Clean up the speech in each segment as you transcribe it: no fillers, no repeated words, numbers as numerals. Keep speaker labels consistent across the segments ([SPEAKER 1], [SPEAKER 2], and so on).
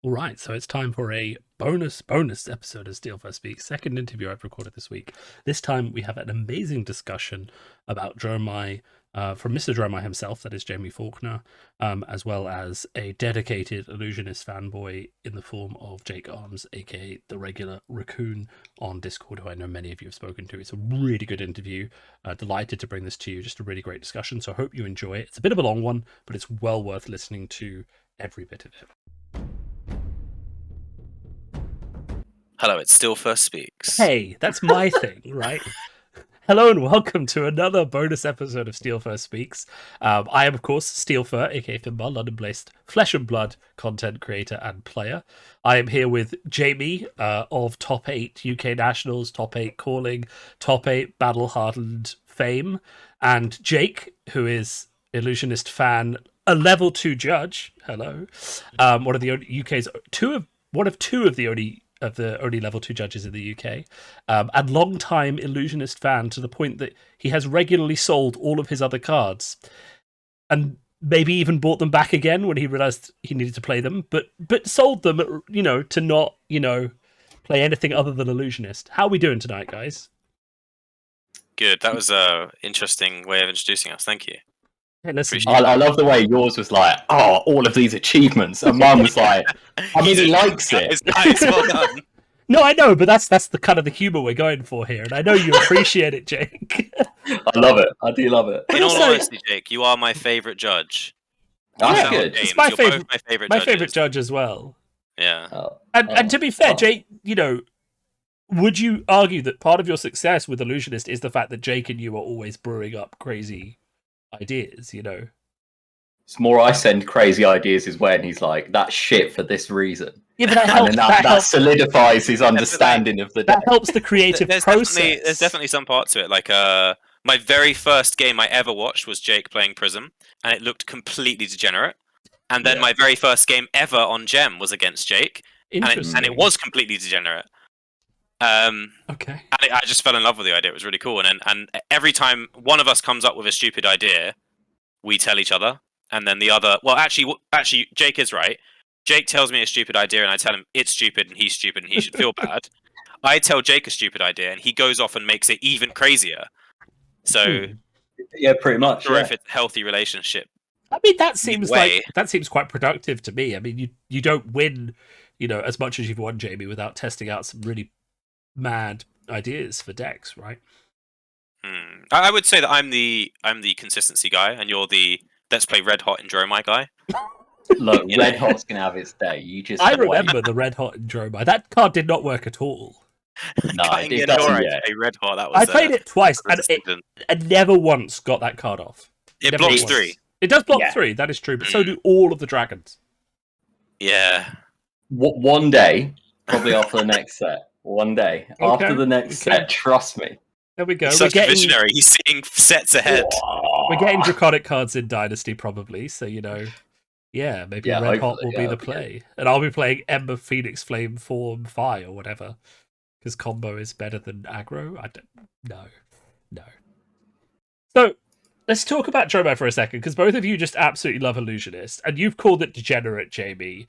[SPEAKER 1] All right, so it's time for a bonus episode of Steelfur Speaks, second interview I've recorded this week. This time we have an amazing discussion about Dromai, from Mr. Dromai himself, that is Jamie Faulkner, as well as a dedicated illusionist fanboy in the form of Jake Arms, aka the regular raccoon on Discord, who I know many of you have spoken to. It's a really good interview. Delighted to bring this to you. Just a really great discussion, so I hope you enjoy it. It's a bit of a long one, but it's well worth listening to every bit of it.
[SPEAKER 2] Hello, it's Steelfur Speaks.
[SPEAKER 1] Hey, that's my thing, right? Hello and welcome to another bonus episode of Steelfur Speaks. I am, of course, Steelfur, aka Finbar, London-based flesh and blood content creator and player. I am here with Jamie of Top 8 UK Nationals, Top 8 Calling, Top 8 Battle-Hardened fame, and Jake, who is illusionist fan, a level 2 judge. Hello. One of the UK's one of two of the only level 2 judges in the UK, and long-time illusionist fan to the point that he has regularly sold all of his other cards, and maybe even bought them back again when he realised he needed to play them, but sold them, to not, play anything other than illusionist. How are we doing tonight, guys?
[SPEAKER 2] Good. That was a interesting way of introducing us. Thank you.
[SPEAKER 1] Hey, listen,
[SPEAKER 3] I love the way yours was like, oh, all of these achievements, and mine was like, I mean, he likes it.
[SPEAKER 2] It's nice. Well done.
[SPEAKER 1] No, I know, but that's the kind of the humour we're going for here, and I know you appreciate it, Jake.
[SPEAKER 3] I love it. I do love it.
[SPEAKER 2] In all honesty, Jake, you are my favourite judge.
[SPEAKER 3] That's good.
[SPEAKER 1] It's my
[SPEAKER 2] You're
[SPEAKER 1] favourite.
[SPEAKER 2] both my favourite
[SPEAKER 1] My
[SPEAKER 2] judges.
[SPEAKER 1] favourite judge as well.
[SPEAKER 2] Yeah.
[SPEAKER 1] And to be fair, Jake, would you argue that part of your success with Illusionist is the fact that Jake and you are always brewing up crazy ideas,
[SPEAKER 3] It's more I send crazy ideas his way, and he's like, that's shit for this reason.
[SPEAKER 1] Yeah, but that
[SPEAKER 3] And
[SPEAKER 1] helps.
[SPEAKER 3] then that
[SPEAKER 1] helps.
[SPEAKER 3] solidifies his understanding of the
[SPEAKER 1] That
[SPEAKER 3] deck.
[SPEAKER 1] helps the creative process.
[SPEAKER 2] There's definitely some part to it. Like, my very first game I ever watched was Jake playing Prism, and it looked completely degenerate. And then my very first game ever on Gem was against Jake, and it was completely degenerate.
[SPEAKER 1] Okay.
[SPEAKER 2] And I just fell in love with the idea. It was really cool. And every time one of us comes up with a stupid idea, we tell each other. And then the other... Well, actually, Jake is right. Jake tells me a stupid idea, and I tell him it's stupid, and he's stupid, and he should feel bad. I tell Jake a stupid idea, and he goes off and makes it even crazier. So...
[SPEAKER 3] Yeah, pretty much.
[SPEAKER 2] Sure, if it's a healthy relationship.
[SPEAKER 1] I mean, that seems quite productive to me. I mean, you don't win, as much as you've won, Jamie, without testing out some really mad ideas for decks, right?
[SPEAKER 2] I would say that I'm the consistency guy, and you're the let's play Red Hot in Dromai guy.
[SPEAKER 3] Look, Red Hot's gonna have its day. You just.
[SPEAKER 1] I remember the Red Hot in Dromai. That card did not work at all.
[SPEAKER 3] No, it doesn't yet.
[SPEAKER 2] Red Hot. That was.
[SPEAKER 1] I played it twice, and I never once got that card off.
[SPEAKER 2] It blocks 3.
[SPEAKER 1] It does block 3. That is true, but so do all of the dragons.
[SPEAKER 2] Yeah.
[SPEAKER 3] One day, probably after the next set. One day after the next set, trust me.
[SPEAKER 1] There we go.
[SPEAKER 2] He's such a visionary. He's seeing sets ahead.
[SPEAKER 1] We're getting draconic cards in Dynasty, probably. So maybe Red Hot will be the play, and I'll be playing Ember Phoenix Flame Form Fi or whatever, because combo is better than aggro. I don't. No. So let's talk about Dromai for a second, because both of you just absolutely love Illusionist, and you've called it degenerate, Jamie.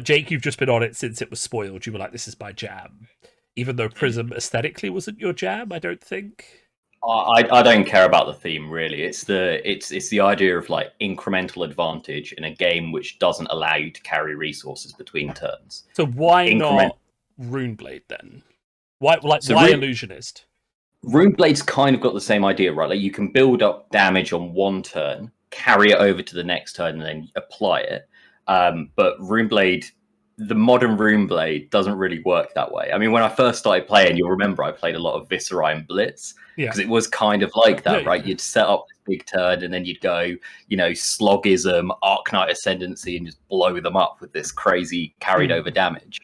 [SPEAKER 1] Jake, you've just been on it since it was spoiled. You were like, this is my jam. Even though Prism aesthetically wasn't your jam, I don't think.
[SPEAKER 3] I don't care about the theme really. It's the idea of like incremental advantage in a game which doesn't allow you to carry resources between turns.
[SPEAKER 1] So why not Runeblade then? Why Illusionist?
[SPEAKER 3] Runeblade's kind of got the same idea, right? Like you can build up damage on one turn, carry it over to the next turn, and then apply it. But Runeblade, the modern Runeblade, doesn't really work that way. I mean, when I first started playing, you'll remember I played a lot of Viscerai and Blitz, because it was kind of like that, right? You'd set up this big turn, and then you'd go, Slogism, Arknight Ascendancy, and just blow them up with this crazy carried over damage.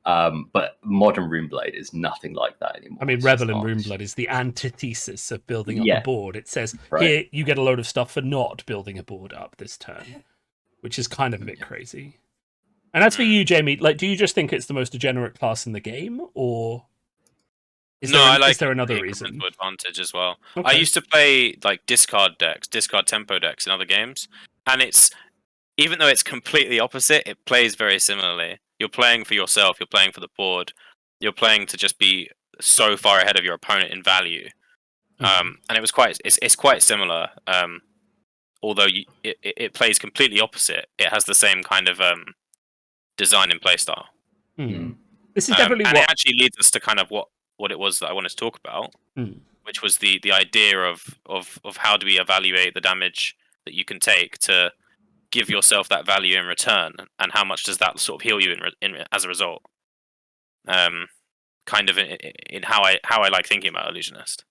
[SPEAKER 3] But modern Runeblade is nothing like that anymore.
[SPEAKER 1] I mean, Revel in Runeblade is the antithesis of building up a board. It says, here, you get a load of stuff for not building a board up this turn, which is kind of a bit crazy. And as for you, Jamie, do you just think it's the most degenerate class in the game, or is there another reason?
[SPEAKER 2] Advantage as well.
[SPEAKER 1] Okay.
[SPEAKER 2] I used to play discard tempo decks in other games, and even though it's completely opposite, it plays very similarly. You're playing for yourself. You're playing for the board. You're playing to just be so far ahead of your opponent in value. And it's quite similar. Although it plays completely opposite. It has the same kind of design and playstyle.
[SPEAKER 1] This is definitely
[SPEAKER 2] and it actually leads us to kind of what it was that I wanted to talk about, which was the idea of how do we evaluate the damage that you can take to give yourself that value in return, and how much does that sort of heal you in as a result. Kind of in how I like thinking about illusionist.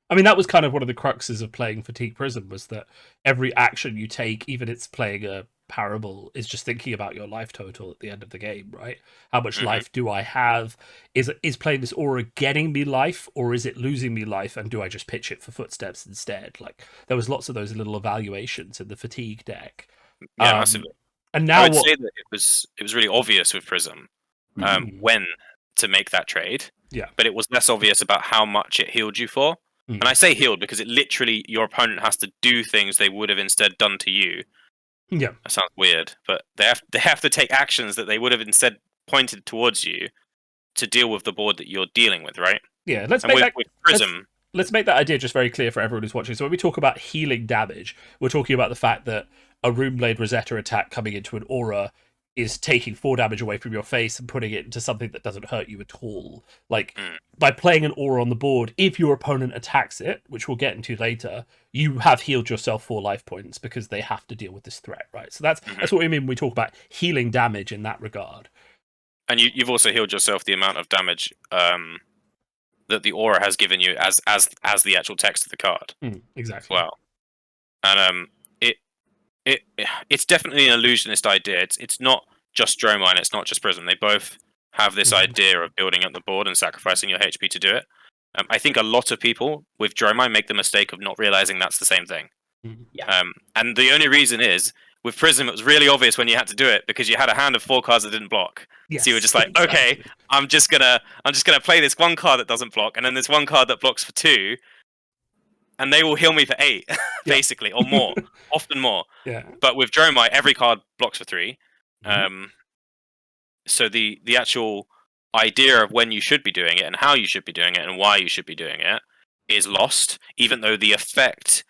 [SPEAKER 1] I mean, that was kind of one of the cruxes of playing Fatigue Prism, was that every action you take, even it's playing a parable, is just thinking about your life total at the end of the game, right? How much life do I have? Is playing this aura getting me life, or is it losing me life, and do I just pitch it for footsteps instead? Like, there was lots of those little evaluations in the Fatigue deck.
[SPEAKER 2] Yeah, massively.
[SPEAKER 1] And now
[SPEAKER 2] I would say that it was really obvious with Prism when to make that trade.
[SPEAKER 1] Yeah.
[SPEAKER 2] But it was less obvious about how much it healed you for. And I say healed because it literally, your opponent has to do things they would have instead done to you.
[SPEAKER 1] Yeah.
[SPEAKER 2] That sounds weird, but they have to take actions that they would have instead pointed towards you to deal with the board that you're dealing with, right?
[SPEAKER 1] Yeah,
[SPEAKER 2] with Prism.
[SPEAKER 1] Let's make that idea just very clear for everyone who's watching. So when we talk about healing damage, we're talking about the fact that a Runeblade Rosetta attack coming into an aura is taking 4 damage away from your face and putting it into something that doesn't hurt you at all. Like, by playing an aura on the board, if your opponent attacks it, which we'll get into later, you have healed yourself 4 life points because they have to deal with this threat, right? So that's what we mean when we talk about healing damage in that regard. And
[SPEAKER 2] you've also healed yourself the amount of damage that the aura has given you as the actual text of the card.
[SPEAKER 1] Exactly.
[SPEAKER 2] Well, and it's definitely an illusionist idea. It's not just Dromai and it's not just Prism. They both have this idea of building up the board and sacrificing your HP to do it. I think a lot of people with Dromai make the mistake of not realizing that's the same thing. And the only reason is, with Prism, it was really obvious when you had to do it because you had a hand of 4 cards that didn't block. Yes, so you were just like, okay, I'm just gonna play this 1 card that doesn't block, and then there's 1 card that blocks for 2, and they will heal me for 8, basically, or more, often more.
[SPEAKER 1] Yeah.
[SPEAKER 2] But with Dromai, every card blocks for 3. So the actual idea of when you should be doing it and how you should be doing it and why you should be doing it is lost, even though the effect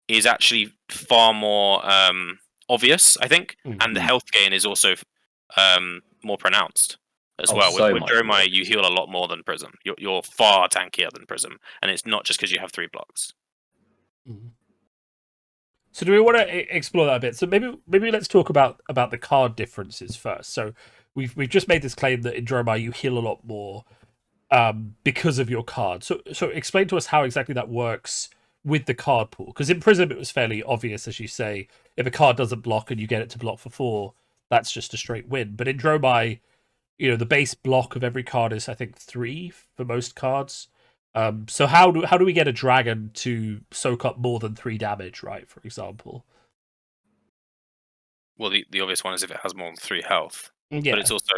[SPEAKER 2] is actually far more obvious, I think, and the health gain is also more pronounced as well.
[SPEAKER 3] So
[SPEAKER 2] with Dromai, you heal a lot more than Prism. You're far tankier than Prism, and it's not just because you have 3 blocks.
[SPEAKER 1] So do we want to explore that a bit? So maybe let's talk about the card differences first. So we've just made this claim that in Dromai you heal a lot more because of your card. So explain to us how exactly that works with the card pool. Because in Prism it was fairly obvious, as you say, if a card doesn't block and you get it to block for 4, that's just a straight win. But in Dromai, the base block of every card is, I think, 3 for most cards. So how do we get a dragon to soak up more than 3 damage, right? For example.
[SPEAKER 2] Well, the obvious one is if it has more than 3 health.
[SPEAKER 1] Yeah.
[SPEAKER 2] But it's also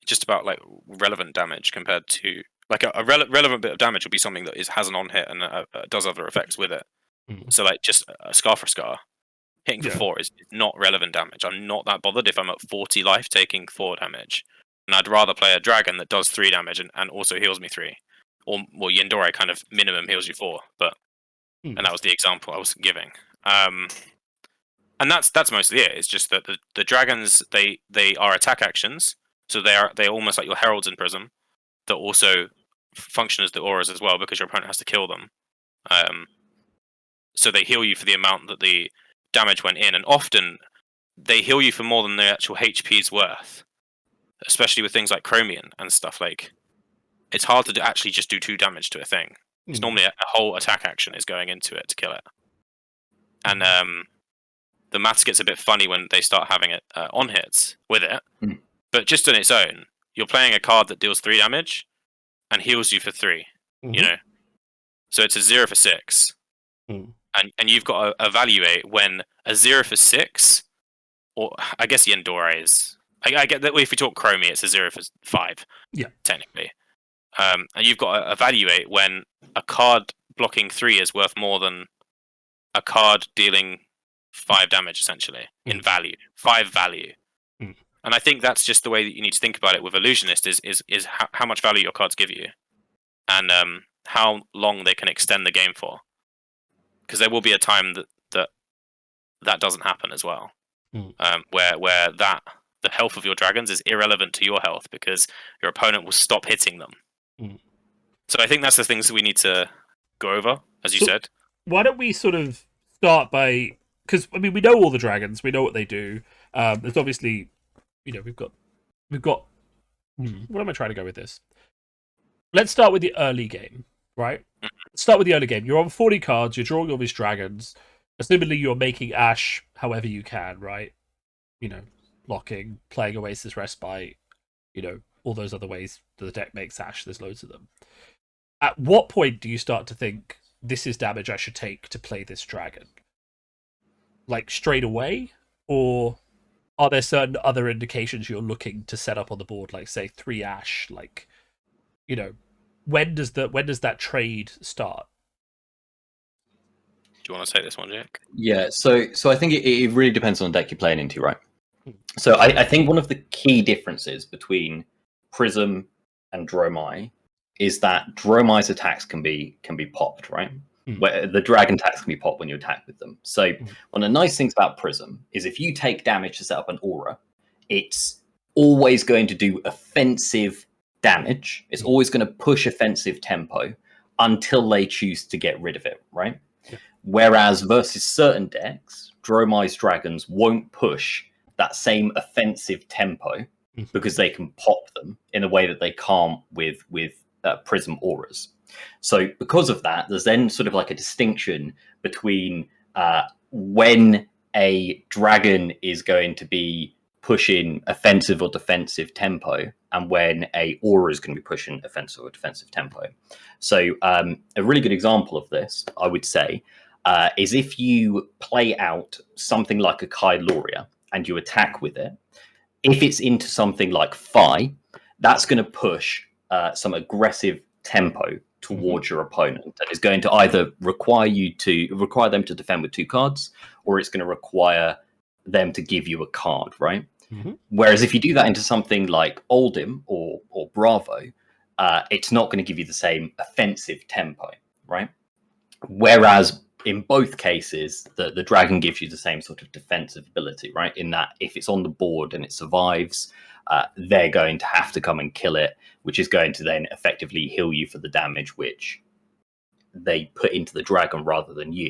[SPEAKER 2] just about like relevant damage compared to like a relevant bit of damage will be something that has an on hit and does other effects with it. So like just a scar for scar, hitting for 4 is not relevant damage. I'm not that bothered if I'm at 40 life taking 4 damage, and I'd rather play a dragon that does 3 damage and also heals me 3. Or Yendore kind of minimum heals you 4, but and that was the example I was giving. And that's mostly it. It's just that the dragons they are attack actions, so they're almost like your heralds in Prism that also function as the auras as well because your opponent has to kill them. So they heal you for the amount that the damage went in, and often they heal you for more than the actual HP's worth, especially with things like Chromium and stuff. Like, it's hard to actually just do 2 damage to a thing. It's normally a whole attack action is going into it to kill it. And the maths gets a bit funny when they start having it on hits with it. But just on its own, you're playing a card that deals 3 damage and heals you for 3. So it's a 0 for 6. And you've got to evaluate when a 0 for 6, or I guess Yendore is. I get that if we talk Chromie, it's a 0 for 5.
[SPEAKER 1] Yeah,
[SPEAKER 2] technically. And you've got to evaluate when a card blocking 3 is worth more than a card dealing 5 damage, essentially, in value. 5 value. And I think that's just the way that you need to think about it with illusionist is how much value your cards give you, and how long they can extend the game for. Because there will be a time that doesn't happen as well, where the health of your dragons is irrelevant to your health because your opponent will stop hitting them. So I think that's the things that we need to go over, as you said.
[SPEAKER 1] Why don't we sort of start by, because I mean we know all the dragons, we know what they do. There's obviously, we've got. What am I trying to go with this? Let's start with the early game, right? Start with the early game. You're on 40 cards. You're drawing all these dragons. Assumedly, you're making Ash however you can, right? Locking, playing Oasis Respite, all those other ways the deck makes Ash. There's loads of them. At what point do you start to think this is damage I should take to play this dragon? Like straight away, or are there certain other indications you're looking to set up on the board, like say 3 Ash? Like, when does that trade start?
[SPEAKER 2] Do you want to take this one, Jack?
[SPEAKER 3] Yeah, so I think it really depends on the deck you're playing into, right? So I think one of the key differences between Prism and Dromai is that Dromai's attacks can be popped, right? Where the dragon attacks can be popped when you attack with them. So one of the nice things about Prism is if you take damage to set up an aura, it's always going to do offensive damage. It's always going to push offensive tempo until they choose to get rid of it, right? Whereas versus certain decks, Dromai's dragons won't push that same offensive tempo because they can pop them in a way that they can't with Prism auras. So because of that, there's then sort of like a distinction between when a dragon is going to be pushing offensive or defensive tempo and when a aura is going to be pushing offensive or defensive tempo. So a really good example of this, I would say, is if you play out something like a Kailoria and you attack with it, if it's into something like Phi, that's going to push some aggressive tempo towards your opponent that is going to either require them to defend with 2 cards, or it's going to require them to give you a card, right? Whereas if you do that into something like Oldhim or Bravo, it's not going to give you the same offensive tempo, right? Whereas in both cases, the dragon gives you the same sort of defensive ability, right? In that if it's on the board and it survives, they're going to have to come and kill it, which is going to then effectively heal you for the damage which they put into the dragon rather than you.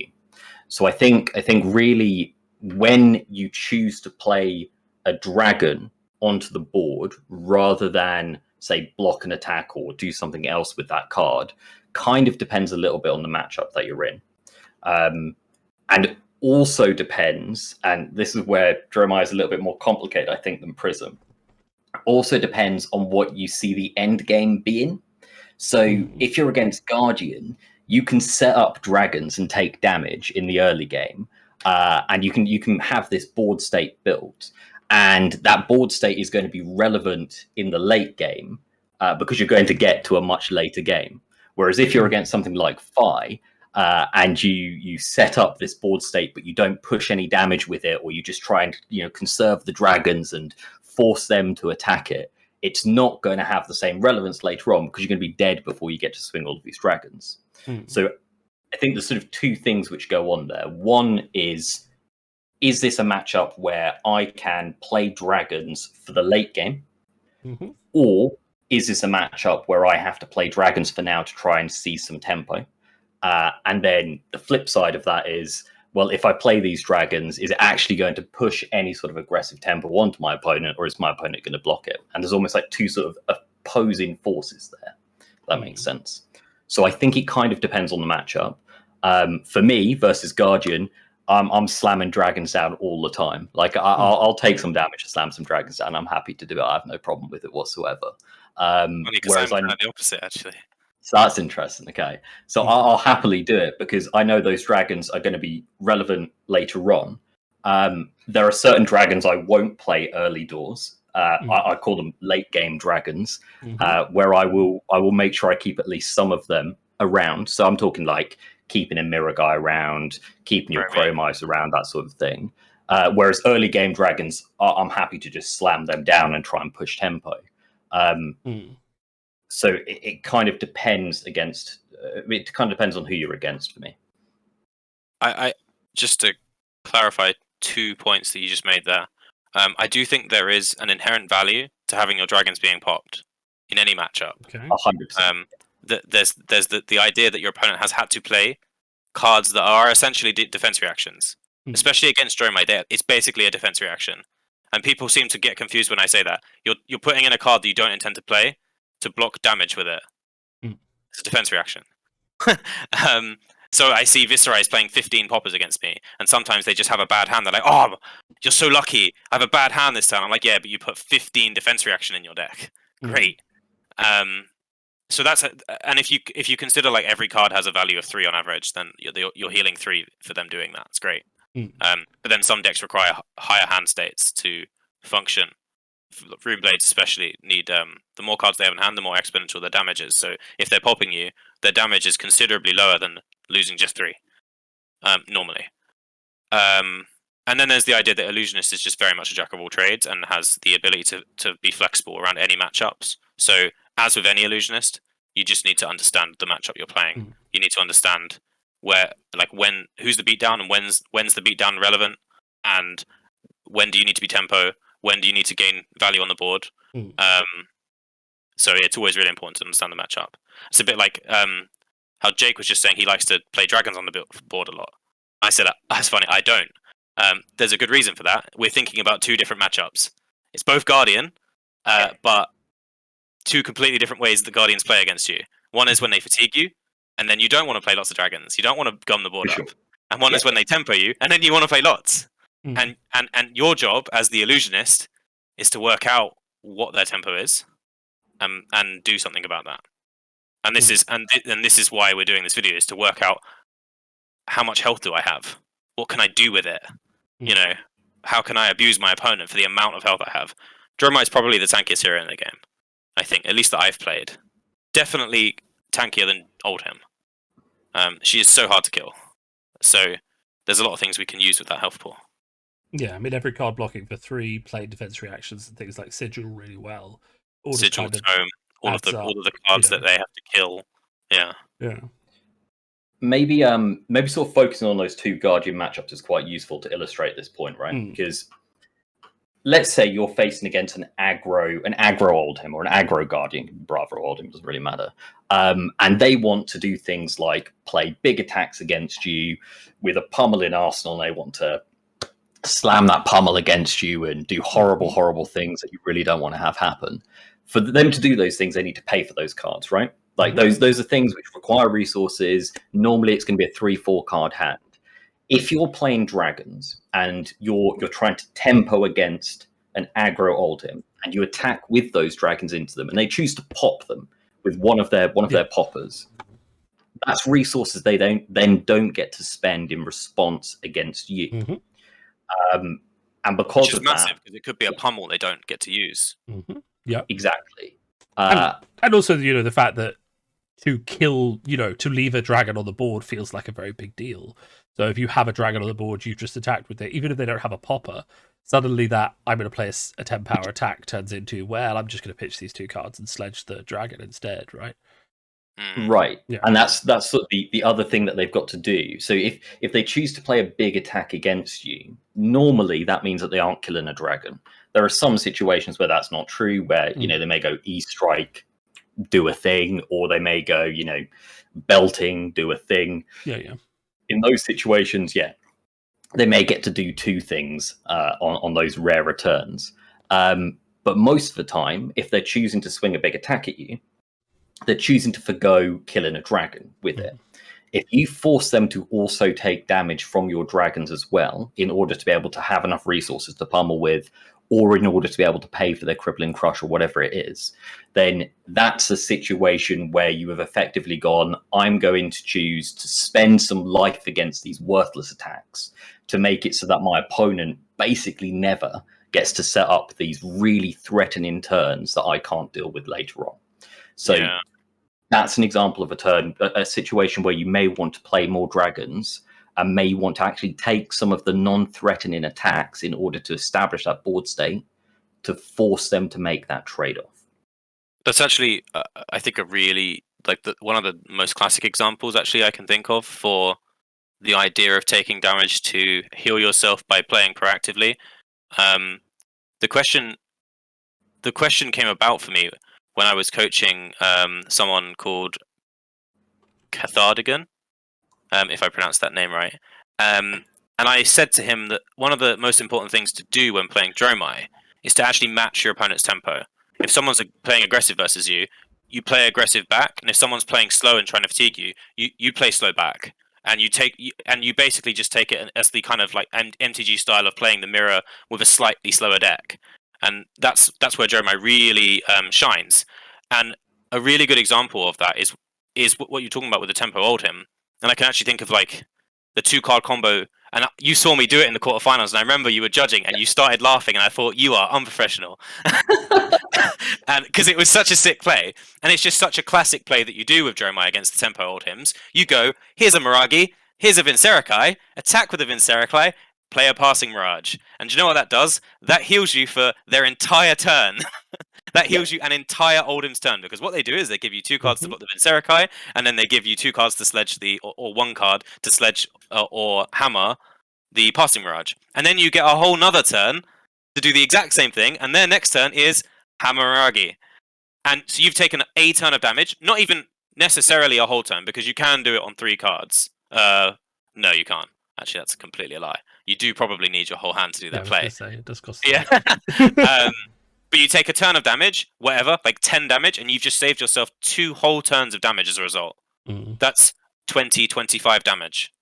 [SPEAKER 3] So I think really when you choose to play a dragon onto the board rather than say block an attack or do something else with that card kind of depends a little bit on the matchup that you're in. And also depends, and this is where Dromai is a little bit more complicated, I think, than Prism. Also depends on what you see the end game being. So if you're against Guardian, you can set up dragons and take damage in the early game, and you can have this board state built, and that board state is going to be relevant in the late game because you're going to get to a much later game. Whereas if you're against something like Phi, and you set up this board state, but you don't push any damage with it, or you just try and conserve the dragons and force them to attack it, it's not going to have the same relevance later on because you're going to be dead before you get to swing all of these dragons. So I think there's sort of 2 things which go on there. One is this a matchup where I can play dragons for the late game, or is this a matchup where I have to play dragons for now to try and see some tempo? And then the flip side of that is, well, if I play these dragons, is it actually going to push any sort of aggressive tempo onto my opponent, or is my opponent going to block it? And there's almost like 2 sort of opposing forces there. That makes sense. So I think it kind of depends on the matchup. For me versus Guardian, I'm slamming dragons down all the time. Like I'll take some damage to slam some dragons down. I'm happy to do it. I have no problem with it whatsoever.
[SPEAKER 2] Whereas I'm the opposite, actually.
[SPEAKER 3] So that's interesting. Okay, so I'll happily do it because I know those dragons are going to be relevant later on. There are certain dragons I won't play early doors. I call them late game dragons, where I will make sure I keep at least some of them around. So I'm talking like keeping a Mirror Guy around, keeping your Chromite around, that sort of thing. Whereas early game dragons, I'm happy to just slam them down and try and push tempo. So it kind of depends against. It kind of depends on who you're against for me.
[SPEAKER 2] I just to clarify 2 points that you just made there. I do think there is an inherent value to having your dragons being popped in any matchup.
[SPEAKER 1] Okay.
[SPEAKER 3] 100%.
[SPEAKER 2] There's the idea that your opponent has had to play cards that are essentially defense reactions, especially against Dromai. It's basically a defense reaction, and people seem to get confused when I say that. You're putting in a card that you don't intend to play to block damage with it. It's a defense reaction. So I see Viserais playing 15 poppers against me, and sometimes they just have a bad hand. They're like, "Oh, you're so lucky. I have a bad hand this turn." I'm like, "Yeah, but you put 15 defense reaction in your deck. Great." So that's and if you consider like every card has a value of 3 on average, then you're healing 3 for them doing that. It's great. But then some decks require higher hand states to function. Runeblades especially need the more cards they have in hand, the more exponential their damage is. So if they're popping you, their damage is considerably lower than losing just 3 normally. And then there's the idea that illusionist is just very much a jack of all trades and has the ability to be flexible around any matchups. So as with any illusionist, you just need to understand the matchup you're playing. You need to understand who's the beatdown and when's the beatdown relevant, and when do you need to be tempo, when do you need to gain value on the board. So it's always really important to understand the matchup. It's a bit like how Jake was just saying he likes to play dragons on the board a lot. I said, that's funny, I don't. There's a good reason for that. We're thinking about 2 different matchups. It's both Guardian, but 2 completely different ways that Guardians play against you. One is when they fatigue you, and then you don't want to play lots of dragons. You don't want to gum the board up. And one is when they tempo you, and then you want to play lots. And your job as the illusionist is to work out what their tempo is, and do something about that. And this is this is why we're doing this video, is to work out how much health do I have? What can I do with it? You know, how can I abuse my opponent for the amount of health I have? Dromai is probably the tankiest hero in the game, I think, at least that I've played. Definitely tankier than Oldhim. She is so hard to kill. So there's a lot of things we can use with that health pool.
[SPEAKER 1] Yeah, I mean, every card blocking for 3 playing defense reactions and things like Sigil really well.
[SPEAKER 2] Sigil, Tome, all of the cards that they have to kill. Yeah.
[SPEAKER 3] Maybe sort of focusing on those 2 Guardian matchups is quite useful to illustrate this point, right? Because let's say you're facing against an aggro Oldhim or an aggro Guardian, Bravo or Oldhim, doesn't really matter. And they want to do things like play big attacks against you with a pummel in arsenal, and they want to slam that pummel against you and do horrible things that you really don't want to have happen. For them to do those things, they need to pay for those cards, right? Like those are things which require resources. Normally it's going to be a 3-4 card hand. If you're playing dragons and you're trying to tempo against an aggro Oldhim and you attack with those dragons into them and they choose to pop them with one of their poppers, that's resources they don't get to spend in response against you. And because
[SPEAKER 2] which is massive, because it could be a pummel they don't get to use.
[SPEAKER 1] Yeah,
[SPEAKER 3] exactly.
[SPEAKER 1] And also, the fact that to kill, to leave a dragon on the board feels like a very big deal. So if you have a dragon on the board, you've just attacked with it, even if they don't have a popper, suddenly that I'm going to play a 10-power attack turns into, well, I'm just going to pitch these 2 cards and sledge the dragon instead, right?
[SPEAKER 3] Right. Yeah. And that's sort of the other thing that they've got to do. So if they choose to play a big attack against you, normally that means that they aren't killing a dragon. There are some situations where that's not true, where they may go E-strike, do a thing, or they may go, belting, do a thing.
[SPEAKER 1] Yeah.
[SPEAKER 3] In those situations, they may get to do 2 things on those rare returns. But most of the time, if they're choosing to swing a big attack at you, they're choosing to forgo killing a dragon with it. If you force them to also take damage from your dragons as well, in order to be able to have enough resources to pummel with, or in order to be able to pay for their crippling crush or whatever it is, then that's a situation where you have effectively gone, I'm going to choose to spend some life against these worthless attacks to make it so that my opponent basically never gets to set up these really threatening turns that I can't deal with later on. So that's an example of a situation where you may want to play more dragons and may want to actually take some of the non-threatening attacks in order to establish that board state to force them to make that trade-off.
[SPEAKER 2] That's actually, I think, a really one of the most classic examples actually I can think of for the idea of taking damage to heal yourself by playing proactively. The question came about for me when I was coaching someone called Cathardigan, if I pronounced that name right. And I said to him that one of the most important things to do when playing Dromai is to actually match your opponent's tempo. If someone's playing aggressive versus you, you play aggressive back, and if someone's playing slow and trying to fatigue you, you play slow back, and you basically just take it as the kind of like MTG style of playing the mirror with a slightly slower deck, and that's where Dromai really shines. And a really good example of that is what you're talking about with the tempo Oldhim, and I can actually think of like the 2-card combo. And you saw me do it in the quarterfinals, and I remember you were judging, and you started laughing, and I thought, you are unprofessional. And because it was such a sick play, and it's just such a classic play that you do with Dromai against the tempo Oldhims. You go, here's a Miragi, here's a Vincerakai, attack with a Vincerakai, play a passing Mirage. And do you know what that does? That heals you for their entire turn. That heals you an entire Oldhim's turn, because what they do is they give you 2 cards to put the Vincerakai, and then they give you 2 cards to sledge or 1 card to sledge or hammer the passing Mirage. And then you get a whole nother turn to do the exact same thing, and their next turn is hammer Miragi. And so you've taken a turn of damage, not even necessarily a whole turn, because you can do it on 3 cards. No, you can't. Actually, that's completely a lie. You do probably need your whole hand to do that play.
[SPEAKER 1] It does cost.
[SPEAKER 2] Yeah. But you take a turn of damage, whatever, like 10 damage, and you've just saved yourself 2 whole turns of damage as a result. That's 25 damage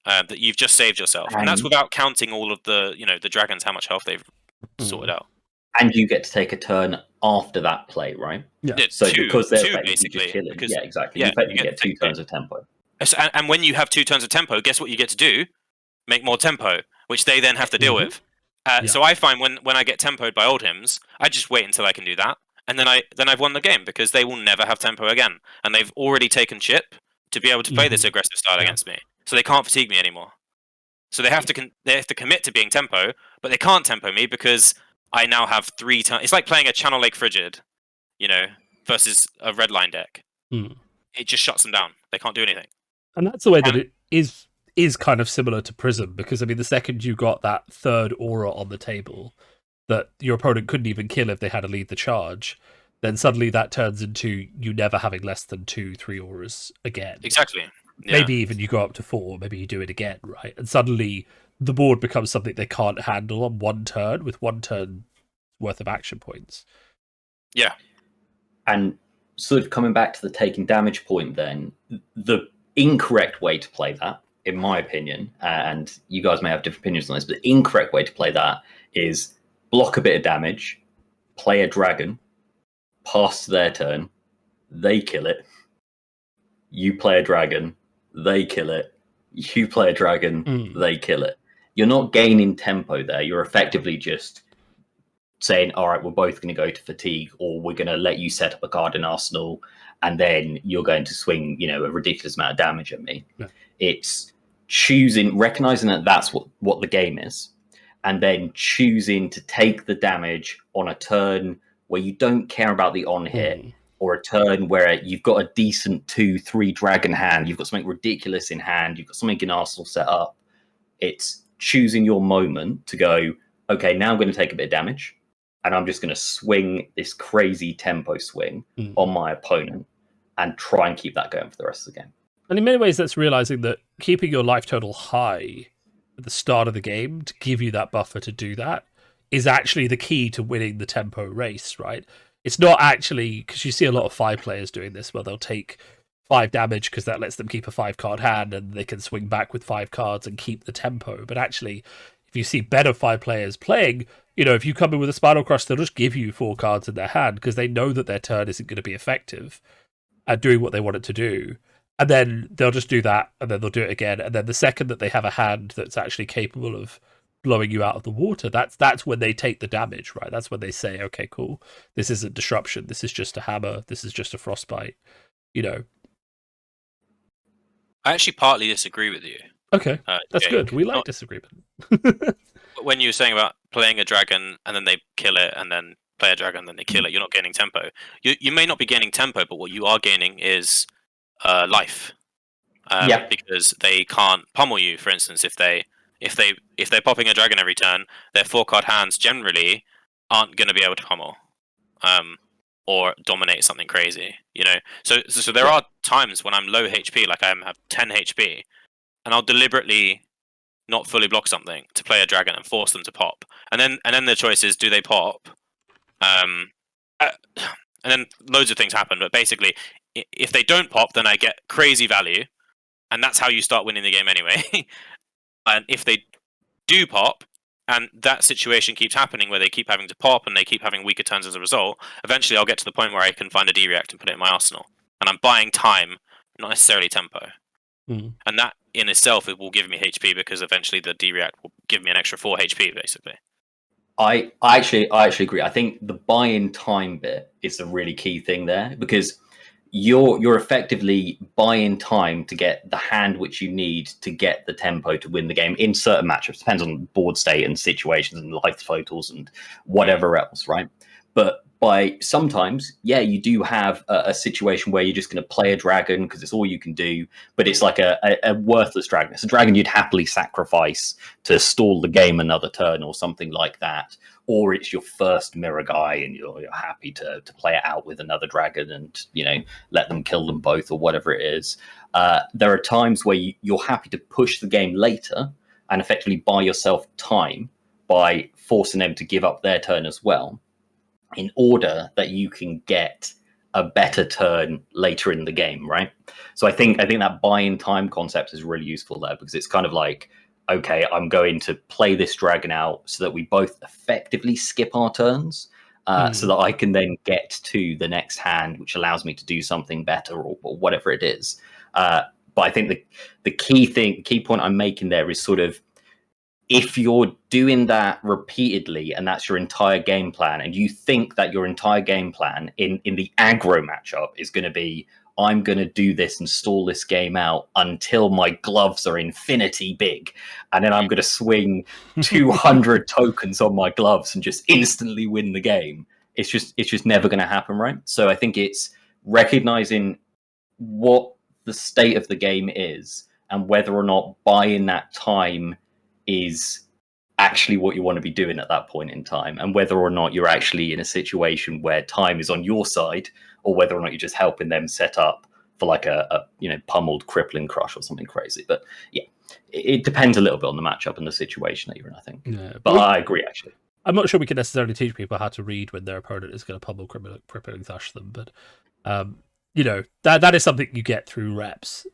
[SPEAKER 2] that you've just saved yourself. And that's without counting all of the, the dragons, how much health they've sorted out.
[SPEAKER 3] And you get to take a turn after that play, right?
[SPEAKER 1] Yeah.
[SPEAKER 3] So
[SPEAKER 2] because
[SPEAKER 3] they're
[SPEAKER 2] basically
[SPEAKER 3] just killing.
[SPEAKER 2] because,
[SPEAKER 3] Yeah, exactly. You get 2 turns of tempo.
[SPEAKER 2] And when you have 2 turns of tempo, guess what you get to do? Make more tempo, which they then have to deal with. So I find when I get tempoed by Oldhims, I just wait until I can do that, and then I've won the game, because they will never have tempo again, and they've already taken chip to be able to play this aggressive style against me, so they can't fatigue me anymore. So they have to commit to being tempo, but they can't tempo me because I now have 3 turns. It's like playing a Channel Lake Frigid, versus a red line deck. It just shuts them down. They can't do anything.
[SPEAKER 1] And that's the way that it is kind of similar to Prism, because I mean, the second you got that 3rd aura on the table that your opponent couldn't even kill if they had to lead the charge, then suddenly that turns into you never having less than 2-3 auras again.
[SPEAKER 2] Exactly. Yeah.
[SPEAKER 1] Maybe even you go up to 4, maybe you do it again, right? And suddenly the board becomes something they can't handle on 1 turn with 1 turn worth of action points.
[SPEAKER 2] Yeah.
[SPEAKER 3] And sort of coming back to the taking damage point, then the incorrect way to play that, in my opinion, and you guys may have different opinions on this, but the incorrect way to play that is block a bit of damage, play a dragon, pass to their turn, they kill it, you play a dragon, they kill it, you play a dragon, they kill it. You're not gaining tempo there. You're effectively just saying, all right, we're both going to go to fatigue, or we're going to let you set up a card in Arsenal, and then you're going to swing, a ridiculous amount of damage at me. Yeah. It's recognizing that that's what the game is, and then choosing to take the damage on a turn where you don't care about the on-hit, or a turn where you've got a decent 2-3 dragon hand, you've got something ridiculous in hand, you've got something in Arsenal set up. It's choosing your moment to go, okay, now I'm going to take a bit of damage, and I'm just going to swing this crazy tempo swing on my opponent and try and keep that going for the rest of the game.
[SPEAKER 1] And in many ways, that's realizing that keeping your life total high at the start of the game to give you that buffer to do that is actually the key to winning the tempo race, right? It's not actually, because you see a lot of 5 players doing this, where they'll take 5 damage because that lets them keep a 5-card hand, and they can swing back with 5 cards and keep the tempo. But actually, if you see better 5 players playing, if you come in with a Spinal Crush, they'll just give you 4 cards in their hand because they know that their turn isn't going to be effective at doing what they want it to do. And then they'll just do that, and then they'll do it again. And then the second that they have a hand that's actually capable of blowing you out of the water, that's when they take the damage, right? That's when they say, okay, cool, this isn't disruption, this is just a hammer, this is just a frostbite,
[SPEAKER 2] I actually partly disagree with you,
[SPEAKER 1] Okay, that's
[SPEAKER 2] Jake.
[SPEAKER 1] good. We like
[SPEAKER 2] Not-
[SPEAKER 1] disagreement.
[SPEAKER 2] when you were saying about playing a dragon and then they kill it, and then play a dragon and then they kill it, you're not gaining tempo. You may not be gaining tempo, but what you are gaining is life.
[SPEAKER 3] Yeah.
[SPEAKER 2] Because they can't pummel you. For instance, if they're popping a dragon every turn, their 4-card hands generally aren't going to be able to pummel, or dominate something crazy. So there are times when I'm low HP, like I have 10 HP, and I'll deliberately not fully block something to play a dragon and force them to pop. And then the choice is, do they pop? And then loads of things happen. But basically, if they don't pop, then I get crazy value, and that's how you start winning the game anyway. And if they do pop, and that situation keeps happening where they keep having to pop and they keep having weaker turns as a result, eventually I'll get to the point where I can find a D-react and put it in my arsenal. And I'm buying time, not necessarily tempo.
[SPEAKER 1] Mm.
[SPEAKER 2] And that in itself, it will give me HP, because eventually the D-react will give me an extra 4 HP, basically.
[SPEAKER 3] I actually agree. I think the buy-in time bit is the really key thing there, because you're effectively buying time to get the hand which you need to get the tempo to win the game in certain matchups. Depends on board state and situations and life totals and whatever else, right? But by sometimes, yeah, you do have a situation where you're just going to play a dragon because it's all you can do, but it's like a worthless dragon. It's a dragon you'd happily sacrifice to stall the game another turn or something like that. Or it's your first mirror guy and you're happy to play it out with another dragon and, let them kill them both or whatever it is. There are times where you're happy to push the game later and effectively buy yourself time by forcing them to give up their turn as well, in order that you can get a better turn later in the game, right? So I think that buy-in time concept is really useful there, because it's kind of like, okay, I'm going to play this dragon out so that we both effectively skip our turns, so that I can then get to the next hand, which allows me to do something better or whatever it is. But I think the key point I'm making there is sort of, if you're doing that repeatedly and that's your entire game plan, and you think that your entire game plan in the aggro matchup is going to be, I'm going to do this and stall this game out until my gloves are infinity big, and then I'm going to swing 200 tokens on my gloves and just instantly win the game, it's just never going to happen, right? So I think it's recognizing what the state of the game is and whether or not buying that time is actually what you want to be doing at that point in time, and whether or not you're actually in a situation where time is on your side, or whether or not you're just helping them set up for like a pummeled crippling crush or something crazy. But yeah, it depends a little bit on the matchup and the situation that you're in, I think.
[SPEAKER 1] Yeah,
[SPEAKER 3] but I agree, actually.
[SPEAKER 1] I'm not sure we can necessarily teach people how to read when their opponent is going to pummel crippling thrush them, but that is something you get through reps.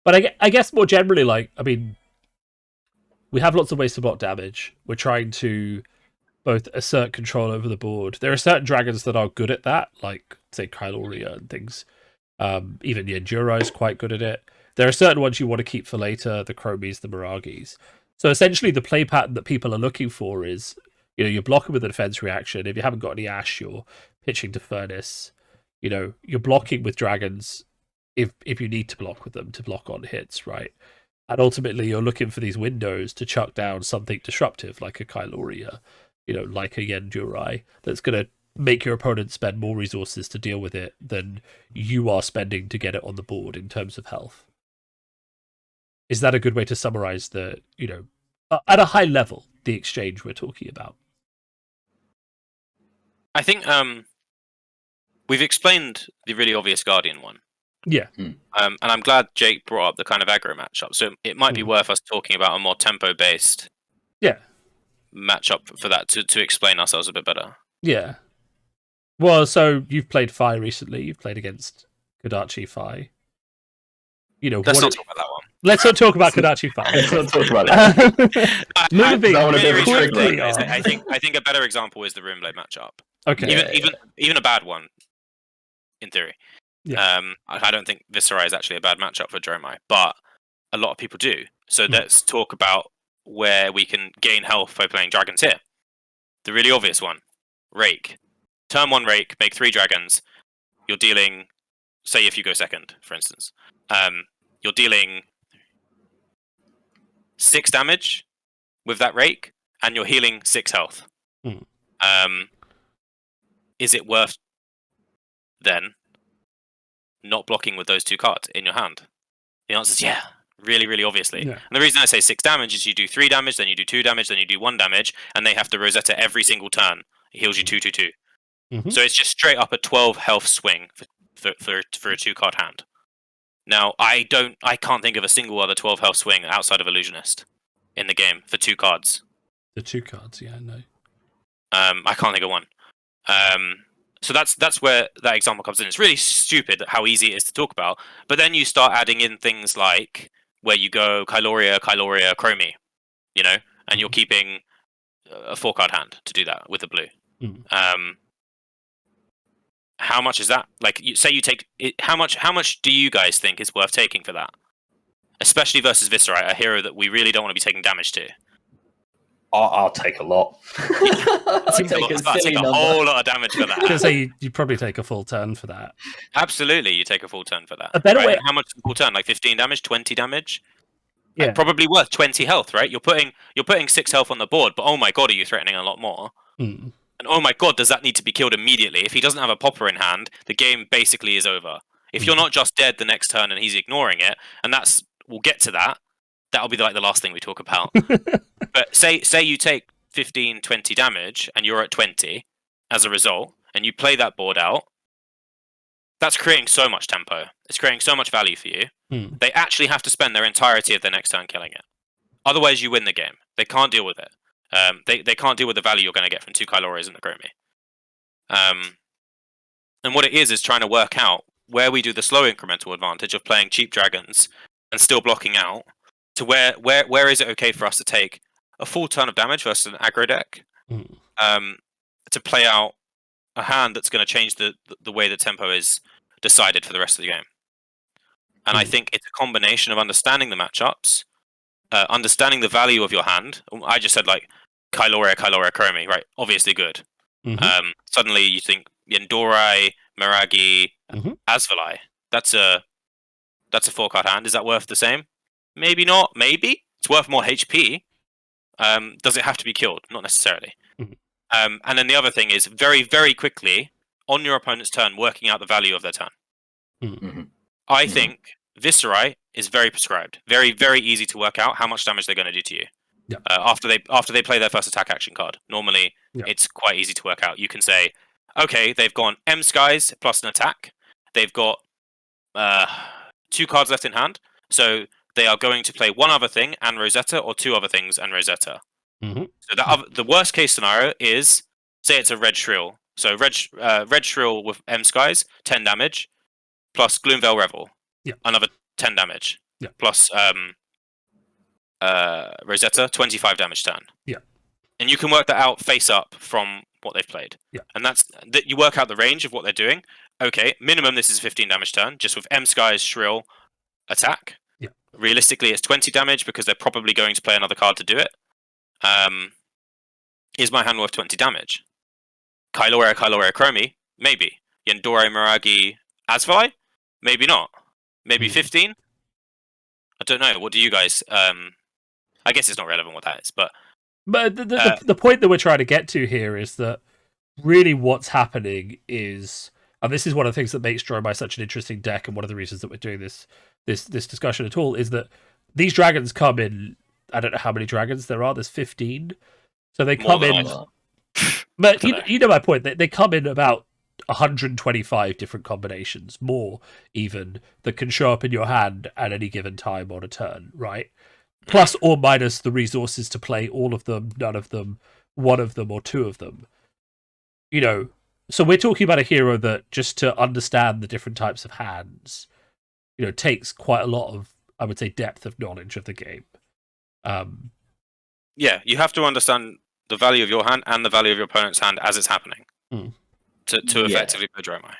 [SPEAKER 1] But I guess more generally, we have lots of ways to block damage. We're trying to both assert control over the board. There are certain dragons that are good at that, like, say, Kyloria and things. Even the Enduro is quite good at it. There are certain ones you want to keep for later, the Chromies, the Miragis. So essentially the play pattern that people are looking for is, you're blocking with a defense reaction. If you haven't got any Ash, you're pitching to Furnace. You're blocking with dragons if you need to block with them, to block on hits, right? And ultimately, you're looking for these windows to chuck down something disruptive, like a Kyloria, like a Yendurai, that's going to make your opponent spend more resources to deal with it than you are spending to get it on the board in terms of health. Is that a good way to summarize the, at a high level, the exchange we're talking about?
[SPEAKER 2] I think we've explained the really obvious Guardian one.
[SPEAKER 1] Yeah.
[SPEAKER 2] And I'm glad Jake brought up the kind of aggro matchup. So it might be worth us talking about a more tempo-based matchup for that to explain ourselves a bit better.
[SPEAKER 1] Yeah. Well, so you've played Fi recently. You've played against Kodachi Fi.
[SPEAKER 2] Let's not talk about that one.
[SPEAKER 1] Let's not talk about Kodachi Fi.
[SPEAKER 3] Let's not talk about it.
[SPEAKER 1] Moving
[SPEAKER 3] very
[SPEAKER 1] quickly on.
[SPEAKER 2] I think a better example is the Roomblade matchup.
[SPEAKER 1] Okay.
[SPEAKER 2] Even a bad one, in theory.
[SPEAKER 1] Yeah.
[SPEAKER 2] I don't think Viscera is actually a bad matchup for Dromai, but a lot of people do. So let's talk about where we can gain health by playing dragons here. The really obvious one, Rake. Turn 1 Rake, make 3 dragons. You're dealing, say if you go second, for instance, you're dealing 6 damage with that rake, and you're healing 6 health. Is it worth then not blocking with those 2 cards in your hand? The answer is yeah, really, really obviously.
[SPEAKER 1] Yeah.
[SPEAKER 2] And the reason I say 6 damage is you do 3 damage, then you do 2 damage, then you do 1 damage, and they have to Rosetta every single turn. It heals you 2/2/2. So it's just straight up a 12 health swing for a 2-card hand. Now I can't think of a single other 12 health swing outside of Illusionist in the game for 2 cards.
[SPEAKER 1] The 2 cards, yeah, no.
[SPEAKER 2] I can't think of one. So that's where that example comes in. It's really stupid how easy it is to talk about, but then you start adding in things like where you go Kyloria, Chromie, and you're keeping a 4-card hand to do that with the blue. How much is that? Like, say you take it, how much do you guys think is worth taking for that? Especially versus Viscerite, a hero that we really don't want to be taking damage to.
[SPEAKER 3] I'll take a lot.
[SPEAKER 2] I'll take a whole lot of damage for that.
[SPEAKER 1] I was going to say, you'd probably take a full turn for that.
[SPEAKER 2] Absolutely, you take a full turn for that.
[SPEAKER 1] A better way...
[SPEAKER 2] How much is a full turn? Like 15 damage, 20 damage?
[SPEAKER 1] Yeah.
[SPEAKER 2] Like, probably worth 20 health, right? You're putting 6 health on the board, but oh my god, are you threatening a lot more? And oh my god, does that need to be killed immediately? If he doesn't have a popper in hand, the game basically is over. If you're not just dead the next turn and he's ignoring it, and we'll get to that, that'll be like the last thing we talk about. But say you take 15, 20 damage, and you're at 20 as a result, and you play that board out, that's creating so much tempo. It's creating so much value for you. They actually have to spend their entirety of their next turn killing it. Otherwise, you win the game. They can't deal with it. They can't deal with the value you're going to get from 2 Kylorias and the Chromie. And what it is trying to work out where we do the slow incremental advantage of playing cheap dragons and still blocking out, to where is it okay for us to take a full turn of damage versus an aggro deck to play out a hand that's going to change the way the tempo is decided for the rest of the game. And I think it's a combination of understanding the matchups, understanding the value of your hand. I just said like Kyloria, Chromie, right? Obviously good. Suddenly you think Yendorai, Miragi, Asvalai. That's a 4-card hand. Is that worth the same? Maybe not. Maybe it's worth more HP. Does it have to be killed? Not necessarily. And then the other thing is very, very quickly on your opponent's turn, working out the value of their turn. I think Viscerite is very prescribed. Very, very easy to work out how much damage they're going to do to you.
[SPEAKER 1] Yeah.
[SPEAKER 2] After they play their first attack action card. Normally, it's quite easy to work out. You can say, okay, they've gone M Skies plus an attack. They've got 2 cards left in hand. So they are going to play 1 other thing and Rosetta, or 2 other things and Rosetta. So the worst case scenario is, say it's a Red Shrill. So Red Shrill with M Skies, 10 damage, plus Gloomveil Revel, another 10 damage, plus Rosetta, 25 damage turn. And you can work that out face up from what they've played. And that's that. You work out the range of what they're doing. Okay, minimum this is a 15 damage turn, just with M Skies Shrill attack. Realistically, it's 20 damage because they're probably going to play another card to do it. Is my hand worth 20 damage? Kyloria, Chromie? Maybe. Yendorai, Miragi, Asvalai? Maybe not. Maybe 15? I don't know. What do you guys... I guess it's not relevant what that is, but...
[SPEAKER 1] But the point that we're trying to get to here is that really what's happening is... And this is one of the things that makes Dromai such an interesting deck, and one of the reasons that we're doing this discussion at all, is that these dragons come in... I don't know how many dragons there are. There's 15. So they come in... But you know my point. They come in about 125 different combinations, more even, that can show up in your hand at any given time on a turn, right? Plus or minus the resources to play all of them, none of them, one of them, or 2 of them. You know, so we're talking about a hero that, just to understand the different types of hands, you know, takes quite a lot of, I would say, depth of knowledge of the game.
[SPEAKER 2] Yeah, you have to understand the value of your hand and the value of your opponent's hand as it's happening to effectively play Dromai.